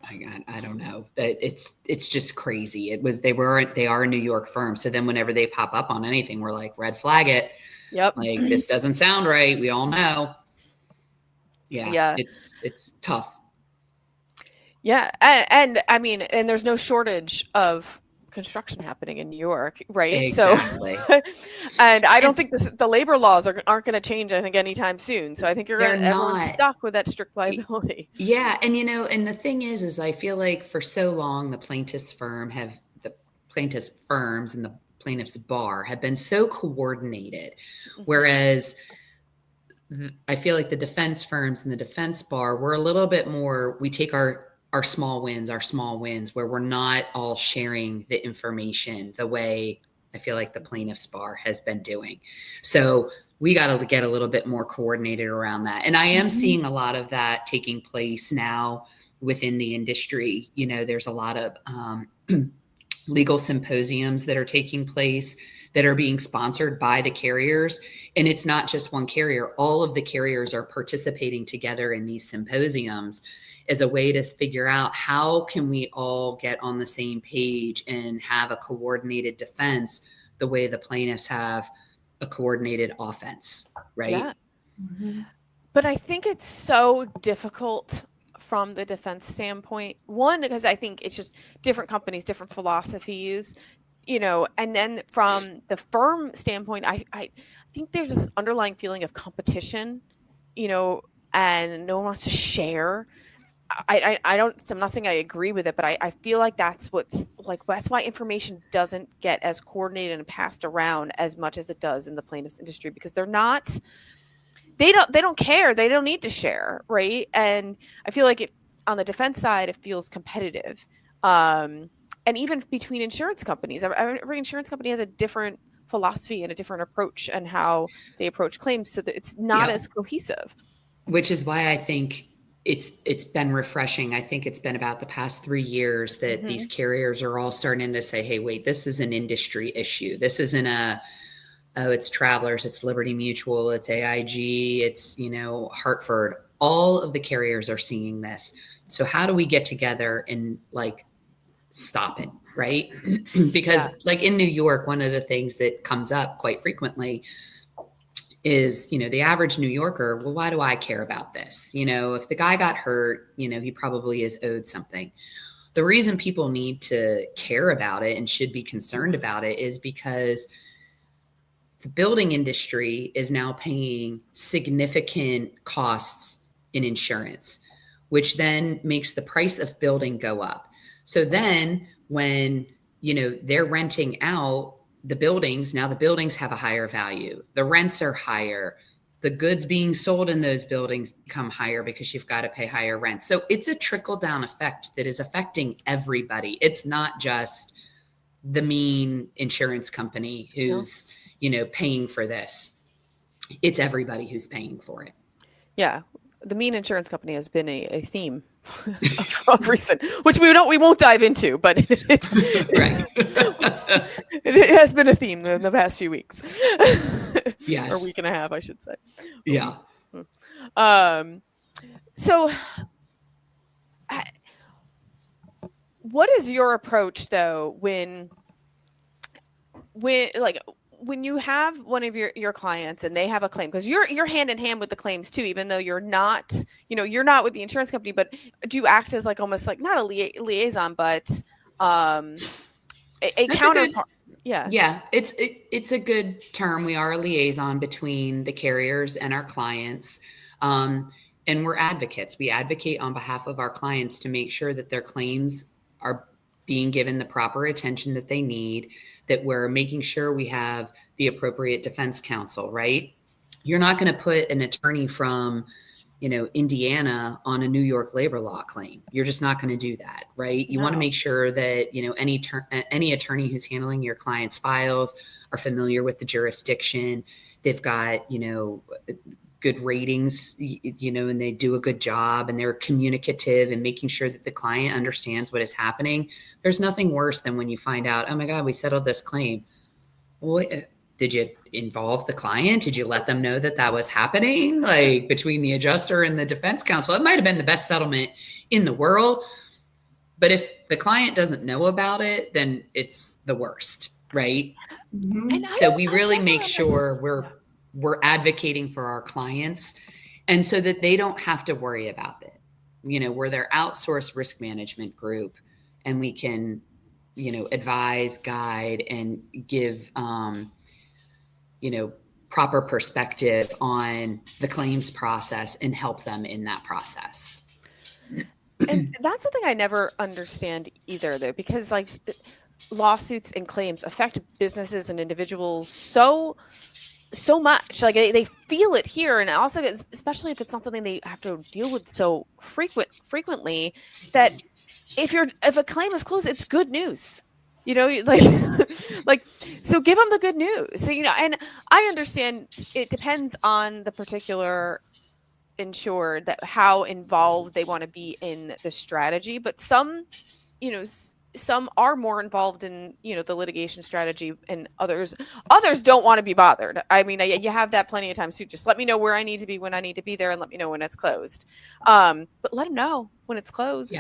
I don't know. It's just crazy. They are a New York firm. So then whenever they pop up on anything, we're like, red flag it. Yep. Like, this doesn't sound right. We all know. Yeah. It's tough. Yeah. And I mean, and there's no shortage of construction happening in New York, right? Exactly. So, and I don't think the labor laws aren't going to change, I think, anytime soon. So I think everyone's stuck with that strict liability. Yeah. And, and the thing is I feel like for so long, the plaintiffs' firms and the plaintiffs' bar have been so coordinated. Whereas I feel like the defense firms and the defense bar, we're a little bit more, we take our small wins where we're not all sharing the information the way I feel like the plaintiff's bar has been doing. So we got to get a little bit more coordinated around that. And I am seeing a lot of that taking place now within the industry. There's a lot of legal symposiums that are taking place that are being sponsored by the carriers. And it's not just one carrier. All of the carriers are participating together in these symposiums as a way to figure out how can we all get on the same page and have a coordinated defense the way the plaintiffs have a coordinated offense, right? Yeah. But I think it's so difficult from the defense standpoint. One, because I think it's just different companies, different philosophies, and then from the firm standpoint, I think there's this underlying feeling of competition, and no one wants to share. I'm not saying I agree with it, but I feel like that's that's why information doesn't get as coordinated and passed around as much as it does in the plaintiffs industry, because they don't care. They don't need to share. Right. And I feel like on the defense side, it feels competitive. And even between insurance companies, every insurance company has a different philosophy and a different approach and how they approach claims, so that it's not as cohesive. Which is why I think it's been refreshing. I think it's been about the past 3 years that these carriers are all starting to say, hey, wait, this is an industry issue. This isn't it's Travelers, it's Liberty Mutual, it's AIG, it's, Hartford. All of the carriers are seeing this. So how do we get together and stop it, right? Because in New York, one of the things that comes up quite frequently is, the average New Yorker, well, why do I care about this? If the guy got hurt, he probably is owed something. The reason people need to care about it and should be concerned about it is because the building industry is now paying significant costs in insurance, which then makes the price of building go up. So then when, they're renting out the buildings, now the buildings have a higher value. The rents are higher. The goods being sold in those buildings become higher because you've got to pay higher rent. So it's a trickle down effect that is affecting everybody. It's not just the mean insurance company who's, paying for this. It's everybody who's paying for it. Yeah. The mean insurance company has been a theme of recent, which we won't dive into, but it has been a theme in the past few weeks. Yes. Or week and a half, I should say. Yeah. So what is your approach though when you have one of your clients and they have a claim, because you're hand in hand with the claims too, even though you're not with the insurance company, but do you act as almost not a liaison, but a counterpart? Yeah. It's a good term. We are a liaison between the carriers and our clients. And we're advocates. We advocate on behalf of our clients to make sure that their claims are being given the proper attention that they need, that we're making sure we have the appropriate defense counsel, right? You're not going to put an attorney from, Indiana on a New York labor law claim. You're just not going to do that, right? You want to make sure that, any attorney who's handling your client's files are familiar with the jurisdiction. They've got, good ratings, and they do a good job and they're communicative and making sure that the client understands what is happening. There's nothing worse than when you find out, oh my God, we settled this claim. Well, did you involve the client? Did you let them know that was happening? Between the adjuster and the defense counsel, it might've been the best settlement in the world. But if the client doesn't know about it, then it's the worst, right? Mm-hmm. So we really make sure we're advocating for our clients, and so that they don't have to worry about it. We're their outsourced risk management group, and we can, advise, guide, and give, proper perspective on the claims process and help them in that process. And that's something I never understand either, though, because lawsuits and claims affect businesses and individuals so much. They feel it here, and also especially if it's not something they have to deal with so frequently, that if a claim is closed, it's good news. So give them the good news. So and I understand it depends on the particular insured that how involved they want to be in the strategy, but some some are more involved in, the litigation strategy, and others don't want to be bothered. I mean, you have that plenty of times too. Just let me know where I need to be when I need to be there, and let me know when it's closed. But let them know when it's closed.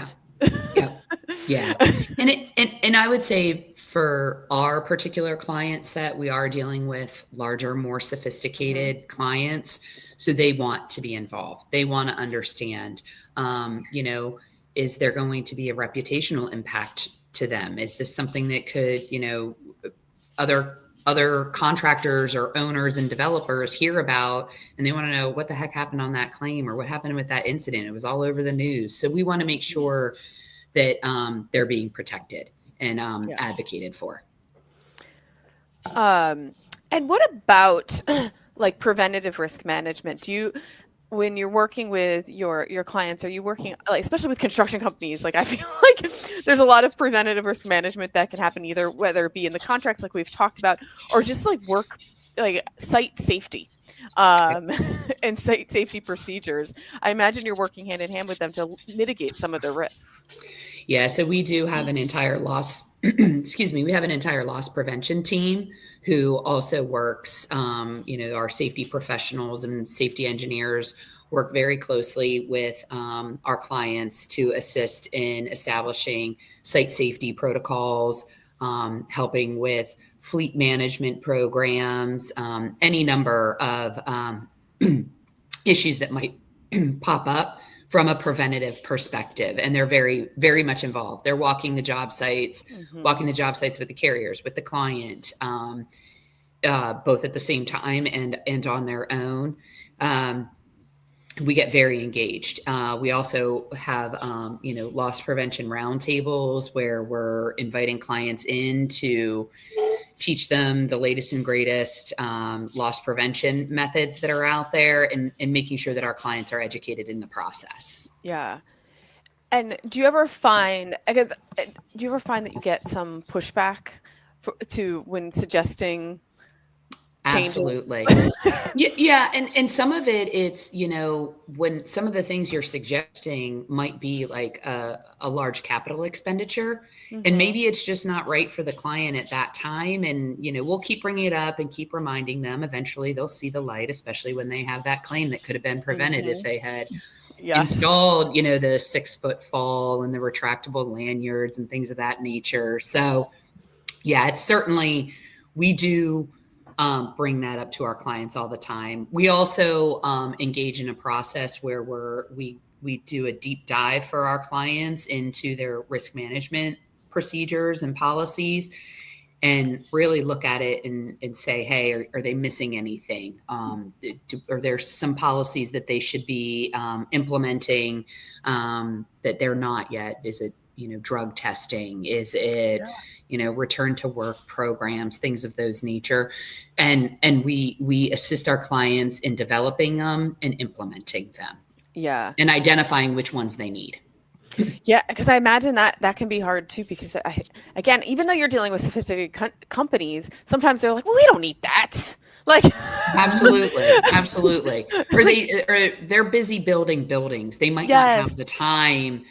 Yeah. And I would say for our particular client set, we are dealing with larger, more sophisticated clients. So they want to be involved. They want to understand, is there going to be a reputational impact to them? Is this something that could, other contractors or owners and developers hear about, and they want to know what the heck happened on that claim, or what happened with that incident? It was all over the news. So we want to make sure that they're being protected and advocated for. And what about like preventative risk management? When you're working with your clients, are you working, like, especially with construction companies? Like, I feel like there's a lot of preventative risk management that can happen, either whether it be in the contracts like we've talked about, or just like site safety and site safety procedures. I imagine you're working hand in hand with them to mitigate some of the risks. Yeah, so we do have an entire loss, we have an entire loss prevention team who also works, our safety professionals and safety engineers work very closely with our clients to assist in establishing site safety protocols, helping with fleet management programs, any number of issues that might pop up from a preventative perspective. And they're very, very much involved. They're walking the job sites with the carriers, with the client, both at the same time and on their own. We get very engaged. We also have, loss prevention roundtables where we're inviting clients in to teach them the latest and greatest loss prevention methods that are out there, and making sure that our clients are educated in the process. Yeah. And do you ever find that you get some pushback when suggesting changes? Absolutely. Yeah. And some of it's, when some of the things you're suggesting might be like a large capital expenditure, and maybe it's just not right for the client at that time. And, we'll keep bringing it up and keep reminding them. Eventually they'll see the light, especially when they have that claim that could have been prevented if they had installed, the 6-foot fall and the retractable lanyards and things of that nature. So yeah, it's certainly, we do bring that up to our clients all the time. We also engage in a process where we do a deep dive for our clients into their risk management procedures and policies, and really look at it and say, hey, are they missing anything? Are there some policies that they should be implementing that they're not yet? Is it, drug testing? Is it, return to work programs, things of those nature? And we assist our clients in developing them and implementing them. Yeah. And identifying which ones they need. Yeah, because I imagine that can be hard too, because again, even though you're dealing with sophisticated companies, sometimes they're like, well, we don't need that. Like, absolutely. Or they're busy building buildings. They might not have the time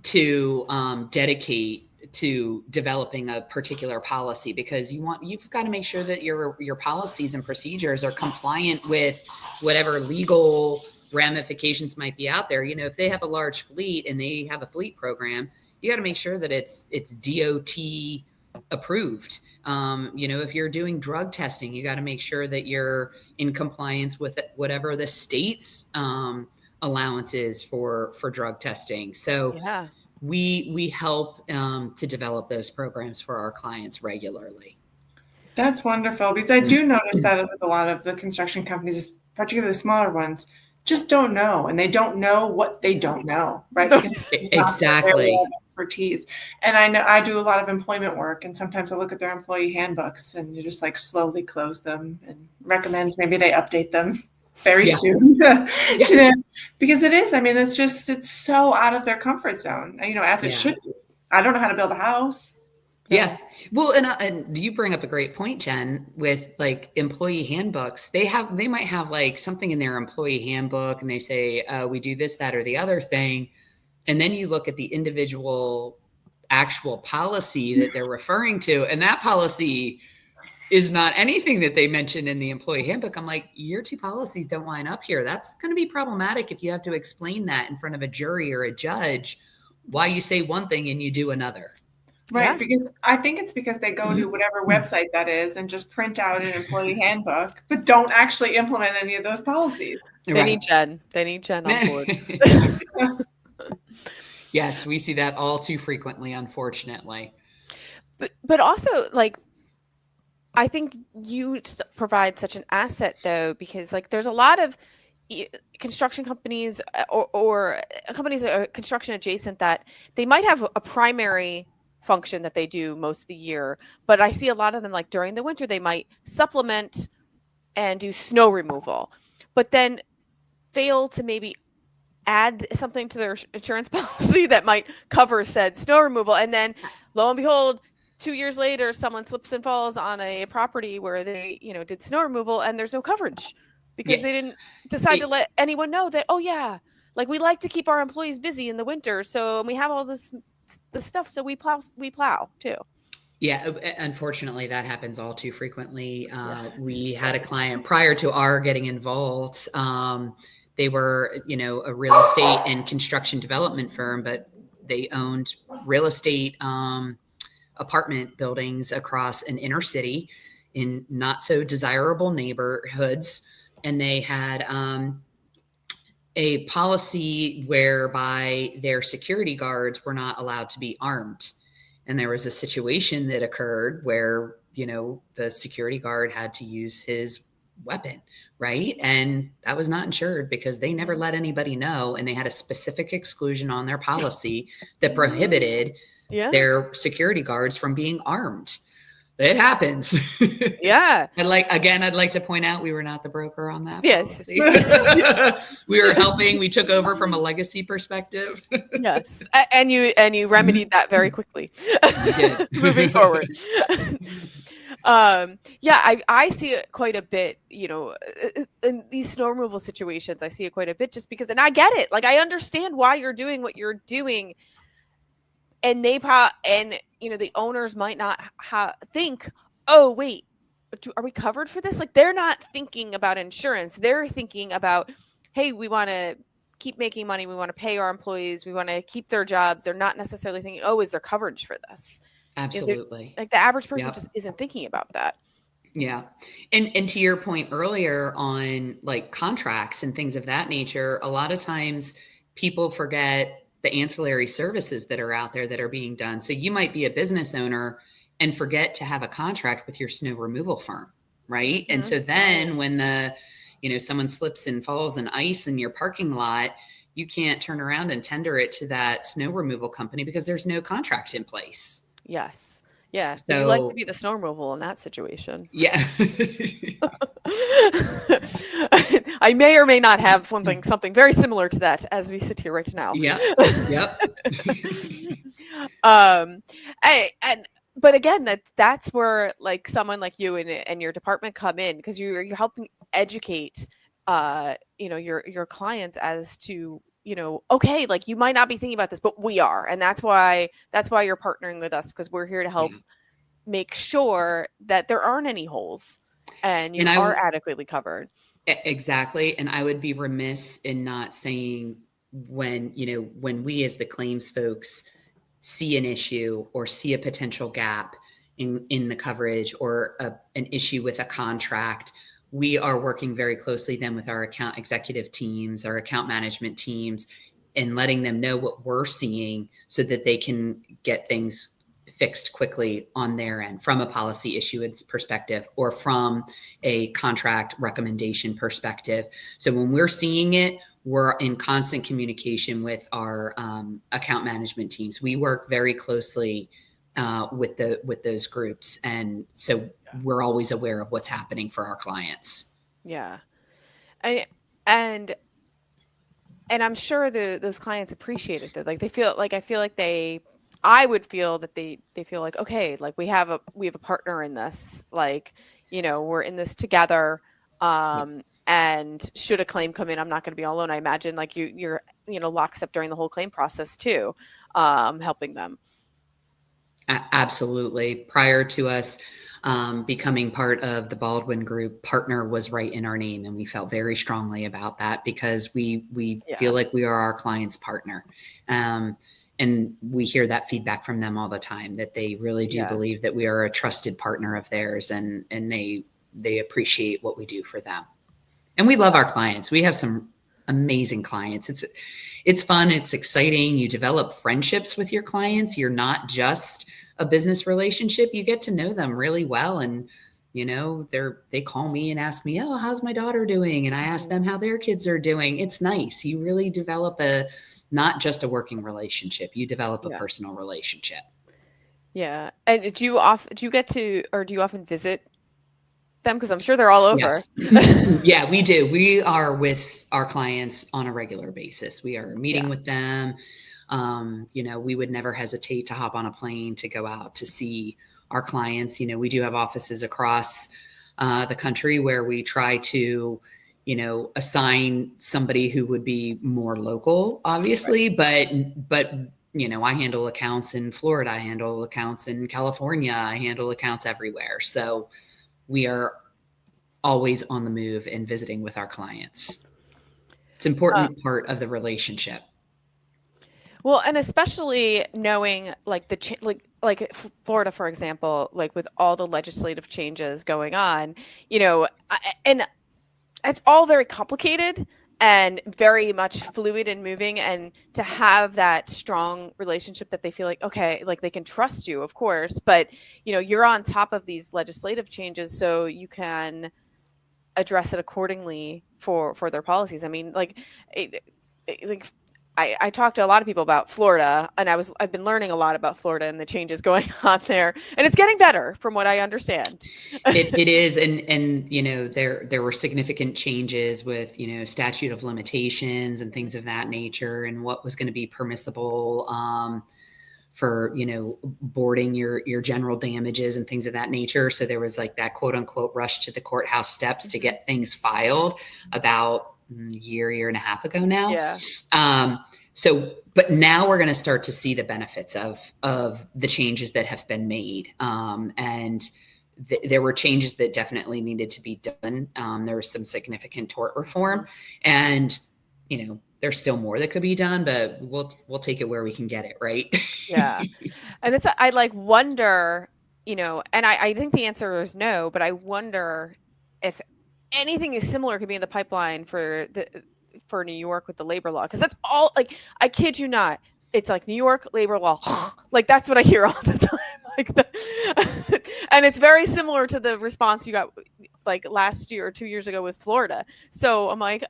to dedicate to developing a particular policy, because you've got to make sure that your policies and procedures are compliant with whatever legal ramifications might be out there. If they have a large fleet and they have a fleet program, you got to make sure that it's DOT approved. If you're doing drug testing, you got to make sure that you're in compliance with whatever the state's allowance is for drug testing. So we help to develop those programs for our clients regularly. That's wonderful, because I do notice that with a lot of the construction companies, particularly the smaller ones, just don't know, and they don't know what they don't know, right? Because exactly. Expertise. And I know I do a lot of employment work, and sometimes I look at their employee handbooks and you just like slowly close them and recommend maybe they update them very soon. Because it is, it's so out of their comfort zone, as it should be. I don't know how to build a house. Yeah. Well, and you bring up a great point, Jen, with like employee handbooks. They might have like something in their employee handbook, and they say, we do this, that, or the other thing. And then you look at the individual actual policy that they're referring to. And that policy is not anything that they mentioned in the employee handbook. I'm like, your two policies don't line up here. That's going to be problematic if you have to explain that in front of a jury or a judge, why you say one thing and you do another. Right, Yes. because I think it's because they go to whatever website that is and just print out an employee handbook, but don't actually implement any of those policies. They need Jen. They need Jen on board. Yes, we see that all too frequently, unfortunately. But also, like, I think you provide such an asset, though, because like there's a lot of construction companies or companies that are construction adjacent that they might have a primary function that they do most of the year, but I see a lot of them, like during the winter, they might supplement and do snow removal, but then fail to maybe add something to their insurance policy that might cover said snow removal. And then lo and behold, 2 years later, someone slips and falls on a property where they, did snow removal and there's no coverage because they didn't decide to let anyone know that, oh yeah, like we like to keep our employees busy in the winter. So we have all the stuff. So we plow too. Yeah, unfortunately, that happens all too frequently. We had a client prior to our getting involved. They were, a real estate and construction development firm, but they owned real estate apartment buildings across an inner city in not so desirable neighborhoods. And they had a policy whereby their security guards were not allowed to be armed. And there was a situation that occurred where, the security guard had to use his weapon, right? And that was not insured because they never let anybody know. And they had a specific exclusion on their policy that prohibited their security guards from being armed. It happens. Yeah. I'd like to point out we were not the broker on that. Yes. We were helping. We took over from a legacy perspective. Yes. And you remedied that very quickly. Moving forward. I see it quite a bit, in these snow removal situations. I see it quite a bit just because, and I get it. Like, I understand why you're doing what you're doing. And the owners might not think, oh, wait, are we covered for this? Like, they're not thinking about insurance. They're thinking about, hey, we want to keep making money. We want to pay our employees. We want to keep their jobs. They're not necessarily thinking, oh, is there coverage for this? Absolutely. Like the average person just isn't thinking about that. Yeah. And to your point earlier on like contracts and things of that nature, a lot of times people forget the ancillary services that are out there that are being done. So you might be a business owner and forget to have a contract with your snow removal firm, right? Mm-hmm. And so then when someone slips and falls in ice in your parking lot, you can't turn around and tender it to that snow removal company because there's no contract in place. Yes. Yeah. So you like to be the snow removal in that situation. Yeah. I may or may not have something very similar to that as we sit here right now. Yeah. Yep. But again, that's where like someone like you and your department come in, because you're helping educate your clients as to, okay, like you might not be thinking about this, but we are. And that's why you're partnering with us, because we're here to help make sure that there aren't any holes and you are adequately covered. Exactly. And I would be remiss in not saying when we as the claims folks see an issue or see a potential gap in the coverage or an issue with a contract, we are working very closely then with our account executive teams, our account management teams, and letting them know what we're seeing so that they can get things fixed quickly on their end from a policy issuance perspective or from a contract recommendation perspective. So when we're seeing it, we're in constant communication with our account management teams. We work very closely with those groups. And so we're always aware of what's happening for our clients. Yeah. And I'm sure those clients appreciate it. That like I would feel that they feel like, okay, like we have a partner in this, like, we're in this together. And should a claim come in, I'm not going to be all alone. I imagine like you're lockstep during the whole claim process too, helping them. Absolutely. Prior to us becoming part of the Baldwin Group, partner was right in our name, and we felt very strongly about that because we feel like we are our client's partner. And we hear that feedback from them all the time, that they really do believe that we are a trusted partner of theirs, and they appreciate what we do for them. And we love our clients. We have some amazing clients. It's fun. It's exciting. You develop friendships with your clients. You're not just a business relationship. You get to know them really well. And, you know, they call me and ask me, oh, how's my daughter doing? And I ask them how their kids are doing. It's nice. You really develop not just a working relationship. You develop a personal relationship. Yeah. And do you often visit them? Because I'm sure they're all over. Yes. Yeah, we do. We are with our clients on a regular basis. We are meeting with them. You know, we would never hesitate to hop on a plane to go out to see our clients. You know, we do have offices across the country where we try to, you know, assign somebody who would be more local, obviously, but you know, I handle accounts in Florida, I handle accounts in California, I handle accounts everywhere. So we are always on the move and visiting with our clients. It's an important part of the relationship. Well, and especially knowing like like Florida, for example, like with all the legislative changes going on, you know, and it's all very complicated and very much fluid and moving, and to have that strong relationship that they feel like, okay, like they can trust you, of course, but you know, you're on top of these legislative changes, so you can address it accordingly for their policies. I mean, like I talked to a lot of people about Florida, and I've been learning a lot about Florida and the changes going on there, and it's getting better from what I understand. It is, and you know, there were significant changes with, you know, statute of limitations and things of that nature, and what was going to be permissible for, you know, boarding your general damages and things of that nature. So there was like that quote unquote rush to the courthouse steps to get things filed about a year and a half ago now. Yeah. So, but now we're going to start to see the benefits of the changes that have been made. And there were changes that definitely needed to be done. There was some significant tort reform, and, you know, there's still more that could be done, but we'll take it where we can get it, right? Yeah. And I like wonder, you know, and I think the answer is no, but I wonder if anything is similar could be in the pipeline for New York with the labor law, because that's all, like, I kid you not, it's like New York labor law, like that's what I hear all the time, like and it's very similar to the response you got like last year or 2 years ago with Florida. So I'm like,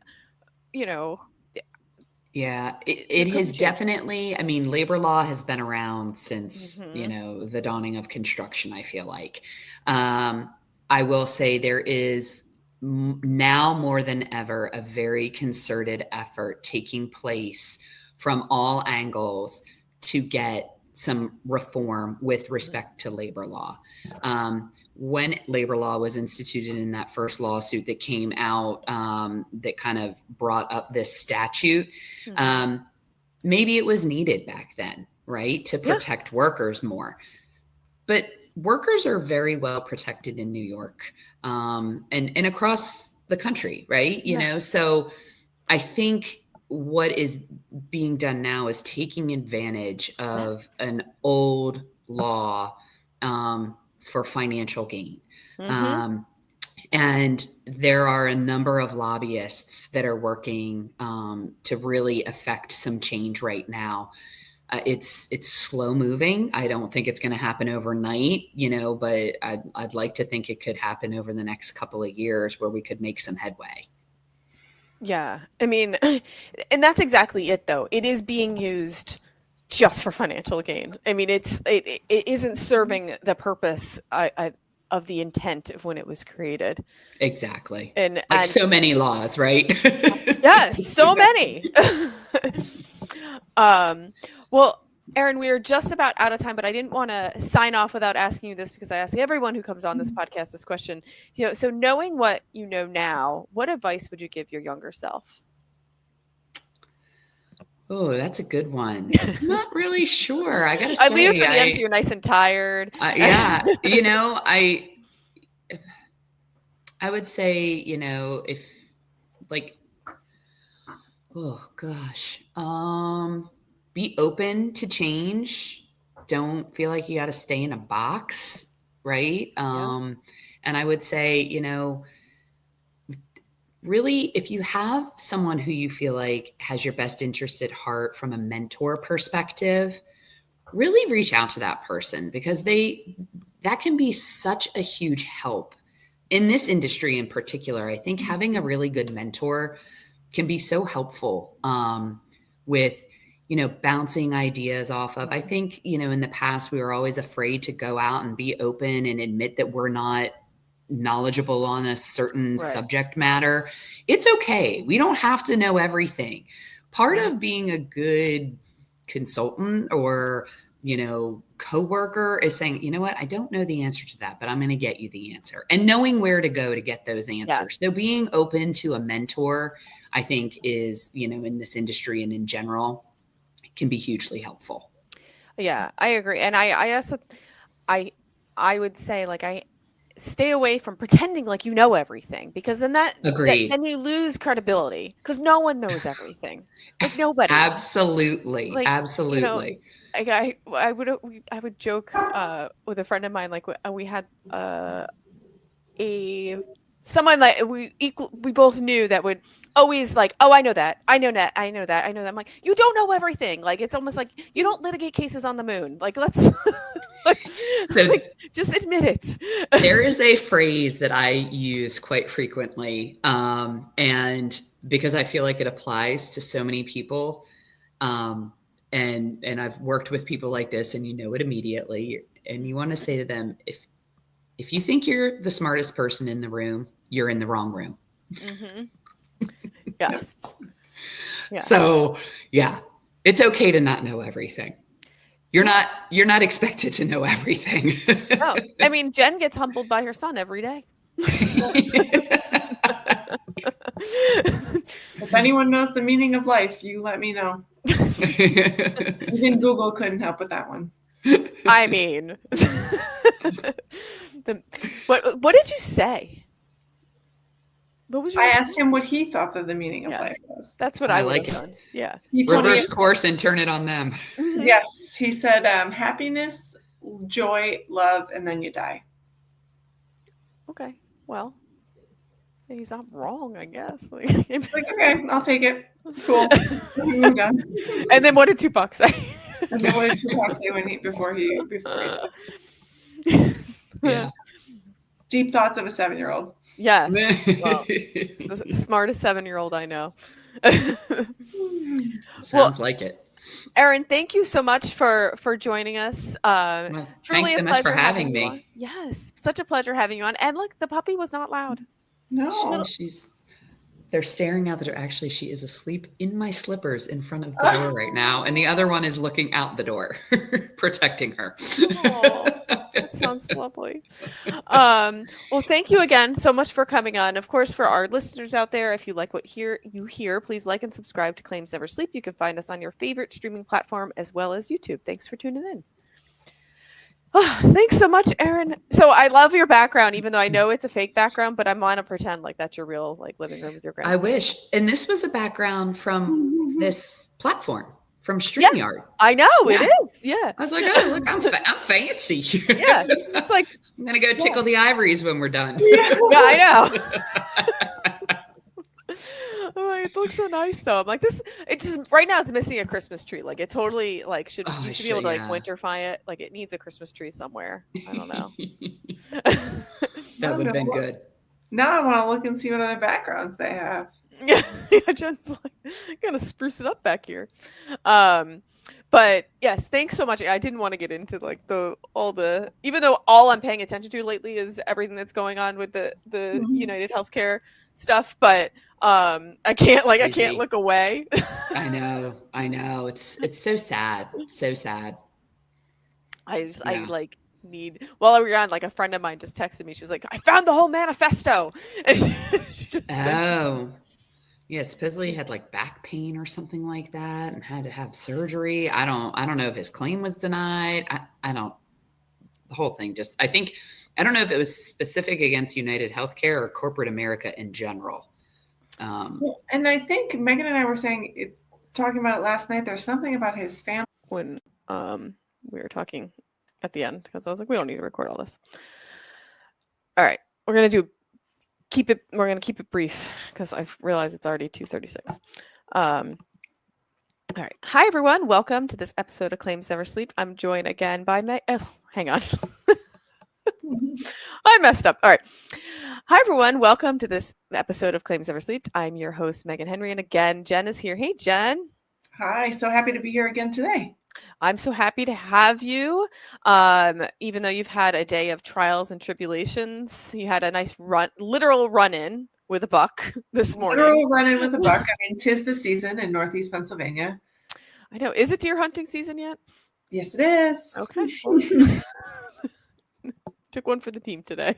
you know. Yeah, it has definitely, I mean, labor law has been around since, you know, the dawning of construction, I feel like. I will say there is now more than ever a very concerted effort taking place from all angles to get some reform with respect to labor law. When labor law was instituted in that first lawsuit that came out, that kind of brought up this statute, maybe it was needed back then, right, to protect workers more. But workers are very well protected in New York, and across the country, right? You know, so I think what is being done now is taking advantage of an old law for financial gain. And there are a number of lobbyists that are working to really affect some change right now. It's slow moving. I don't think it's going to happen overnight, you know, but I'd like to think it could happen over the next couple of years where we could make some headway. Yeah. I mean, and that's exactly it, though. It is being used just for financial gain. I mean, it isn't serving the purpose of the intent of when it was created. Exactly. And so many laws, right? Yes, so many. Well, Erin, we are just about out of time, but I didn't want to sign off without asking you this, because I ask everyone who comes on this podcast this question. You know, so knowing what you know now, what advice would you give your younger self? Oh, that's a good one. I'm not really sure. I gotta I leave it say, for the end so you're nice and tired. yeah, I would say, if like, oh gosh, be open to change. Don't feel like you got to stay in a box, right? Yeah. And I would say, really, if you have someone who you feel like has your best interest at heart from a mentor perspective, really reach out to that person because that can be such a huge help in this industry in particular. I think having a really good mentor can be so helpful with bouncing ideas off of. I think in the past we were always afraid to go out and be open and admit that we're not knowledgeable on a certain Right. subject matter. It's okay. We don't have to know everything. Part of being a good consultant or coworker is saying, you know what, I don't know the answer to that, but I'm going to get you the answer, and knowing where to go to get those answers. Yes. So being open to a mentor, I think, is in this industry and in general can be hugely helpful. Yeah, I agree. And I also I would say like I stay away from pretending like you know everything, because then Agreed. then you lose credibility because no one knows everything. Like nobody. Absolutely. Like, Absolutely. like I would joke with a friend of mine, like we had a someone like we both knew that would always like, oh, I know that, I know that, I know that, I know that. I'm like, you don't know everything. Like it's almost like you don't litigate cases on the moon. Like let's So just admit it. there is a phrase that I use quite frequently, and because I feel like it applies to so many people, and I've worked with people like this, and you know it immediately, and you want to say to them, if you think you're the smartest person in the room, you're in the wrong room. Mm-hmm. Yes. Yes. So yeah, it's okay to not know everything. You're not expected to know everything. No, I mean, Jen gets humbled by her son every day. If anyone knows the meaning of life, you let me know. Even Google couldn't help with that one. I mean, what did you say? What was your I asked him what he thought that the meaning of life was. That's what I would have done. Yeah. Reverse course and turn it on them. Mm-hmm. Yes. He said happiness, joy, love, and then you die. Okay. Well, he's not wrong, I guess. Like, okay, I'll take it. Cool. We moved on. And then what did Tupac say? And then what did Tupac say before he Yeah. Deep thoughts of a 7-year-old. Yes. Well, it's the smartest 7-year-old I know. Sounds like it. Erin, thank you so much for joining us. Well, truly thanks so much for having me. On. Yes, such a pleasure having you on. And look, the puppy was not loud. No. They're staring out the door. Actually, she is asleep in my slippers in front of the door right now. And the other one is looking out the door, protecting her. Oh, that sounds lovely. Well, thank you again so much for coming on. Of course, for our listeners out there, if you like what you hear, please like and subscribe to Claims Never Sleep. You can find us on your favorite streaming platform as well as YouTube. Thanks for tuning in. Oh, thanks so much, Erin. So I love your background, even though I know it's a fake background, but I'm going to pretend like that's your real living room with your grandma. I wish. And this was a background from this platform, from StreamYard. Yeah, I know it is. Yeah. I was like, oh, look, I'm fancy. Yeah. It's like I'm going to go tickle the ivories when we're done. Yeah, I know. Oh, it looks so nice though. I'm like this. It just right now it's missing a Christmas tree. Like it totally you should be able to winterfy it. Like it needs a Christmas tree somewhere. I don't know. That would have been good. Now I want to look and see what other backgrounds they have. Yeah, Jen's like gonna spruce it up back here. But yes, thanks so much. I didn't want to get into like even though all I'm paying attention to lately is everything that's going on with the United Healthcare stuff, but I can't look away. I know. It's so sad. So sad. I need while we were on, like a friend of mine just texted me. She's like, I found the whole manifesto. Yeah, supposedly he had like back pain or something like that and had to have surgery. I don't know if his claim was denied. I don't the whole thing just I don't know if it was specific against United Healthcare or corporate America in general. And I think Megan and I were talking about it last night. There's something about his family. When we were talking at the end, because I was like, we don't need to record all this. All right, we're gonna keep it brief because I've realized it's already 2:36. All right, hi everyone, welcome to this episode of Claims Never Sleep. I'm joined again by hang on. I messed up. All right. Hi, everyone. Welcome to this episode of Claims Never Sleep. I'm your host, Megan Henry. And again, Jen is here. Hey, Jen. Hi. So happy to be here again today. I'm so happy to have you. Even though you've had a day of trials and tribulations, you had a nice literal run-in with a buck this morning. Literal run-in with a buck. I mean, 'tis the season in Northeast Pennsylvania. I know. Is it deer hunting season yet? Yes, it is. Okay. Took one for the team today.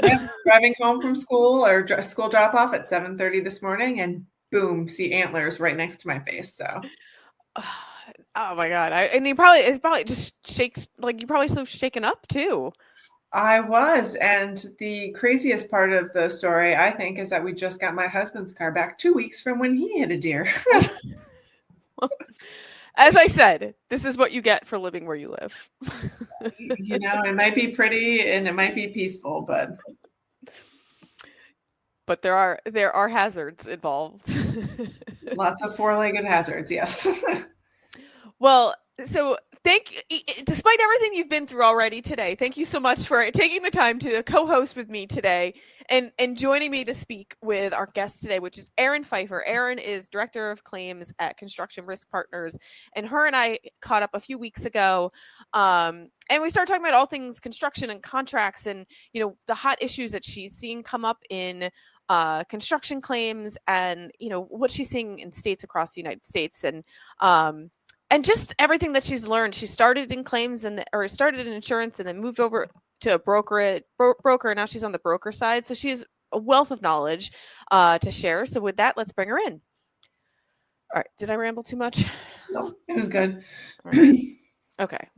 Yeah, driving home from school or school drop off at 7:30 this morning, and boom, see antlers right next to my face. So, oh my god! It probably just shakes. Like you probably so shaken up too. I was, and the craziest part of the story, I think, is that we just got my husband's car back 2 weeks from when he hit a deer. As I said, this is what you get for living where you live. You know, it might be pretty and it might be peaceful, but there are hazards involved. Lots of four-legged hazards, yes. Well, so despite everything you've been through already today, thank you so much for taking the time to co-host with me today and joining me to speak with our guest today, which is Erin Pfeiffer. Erin is Director of Claims at Construction Risk Partners, and her and I caught up a few weeks ago, and we started talking about all things construction and contracts and, the hot issues that she's seeing come up in construction claims and, what she's seeing in states across the United States and just everything that she's learned. She started in claims or started in insurance and then moved over to a broker. And now she's on the broker side. So she has a wealth of knowledge to share. So with that, let's bring her in. All right. Did I ramble too much? No, it was good. Right. Okay.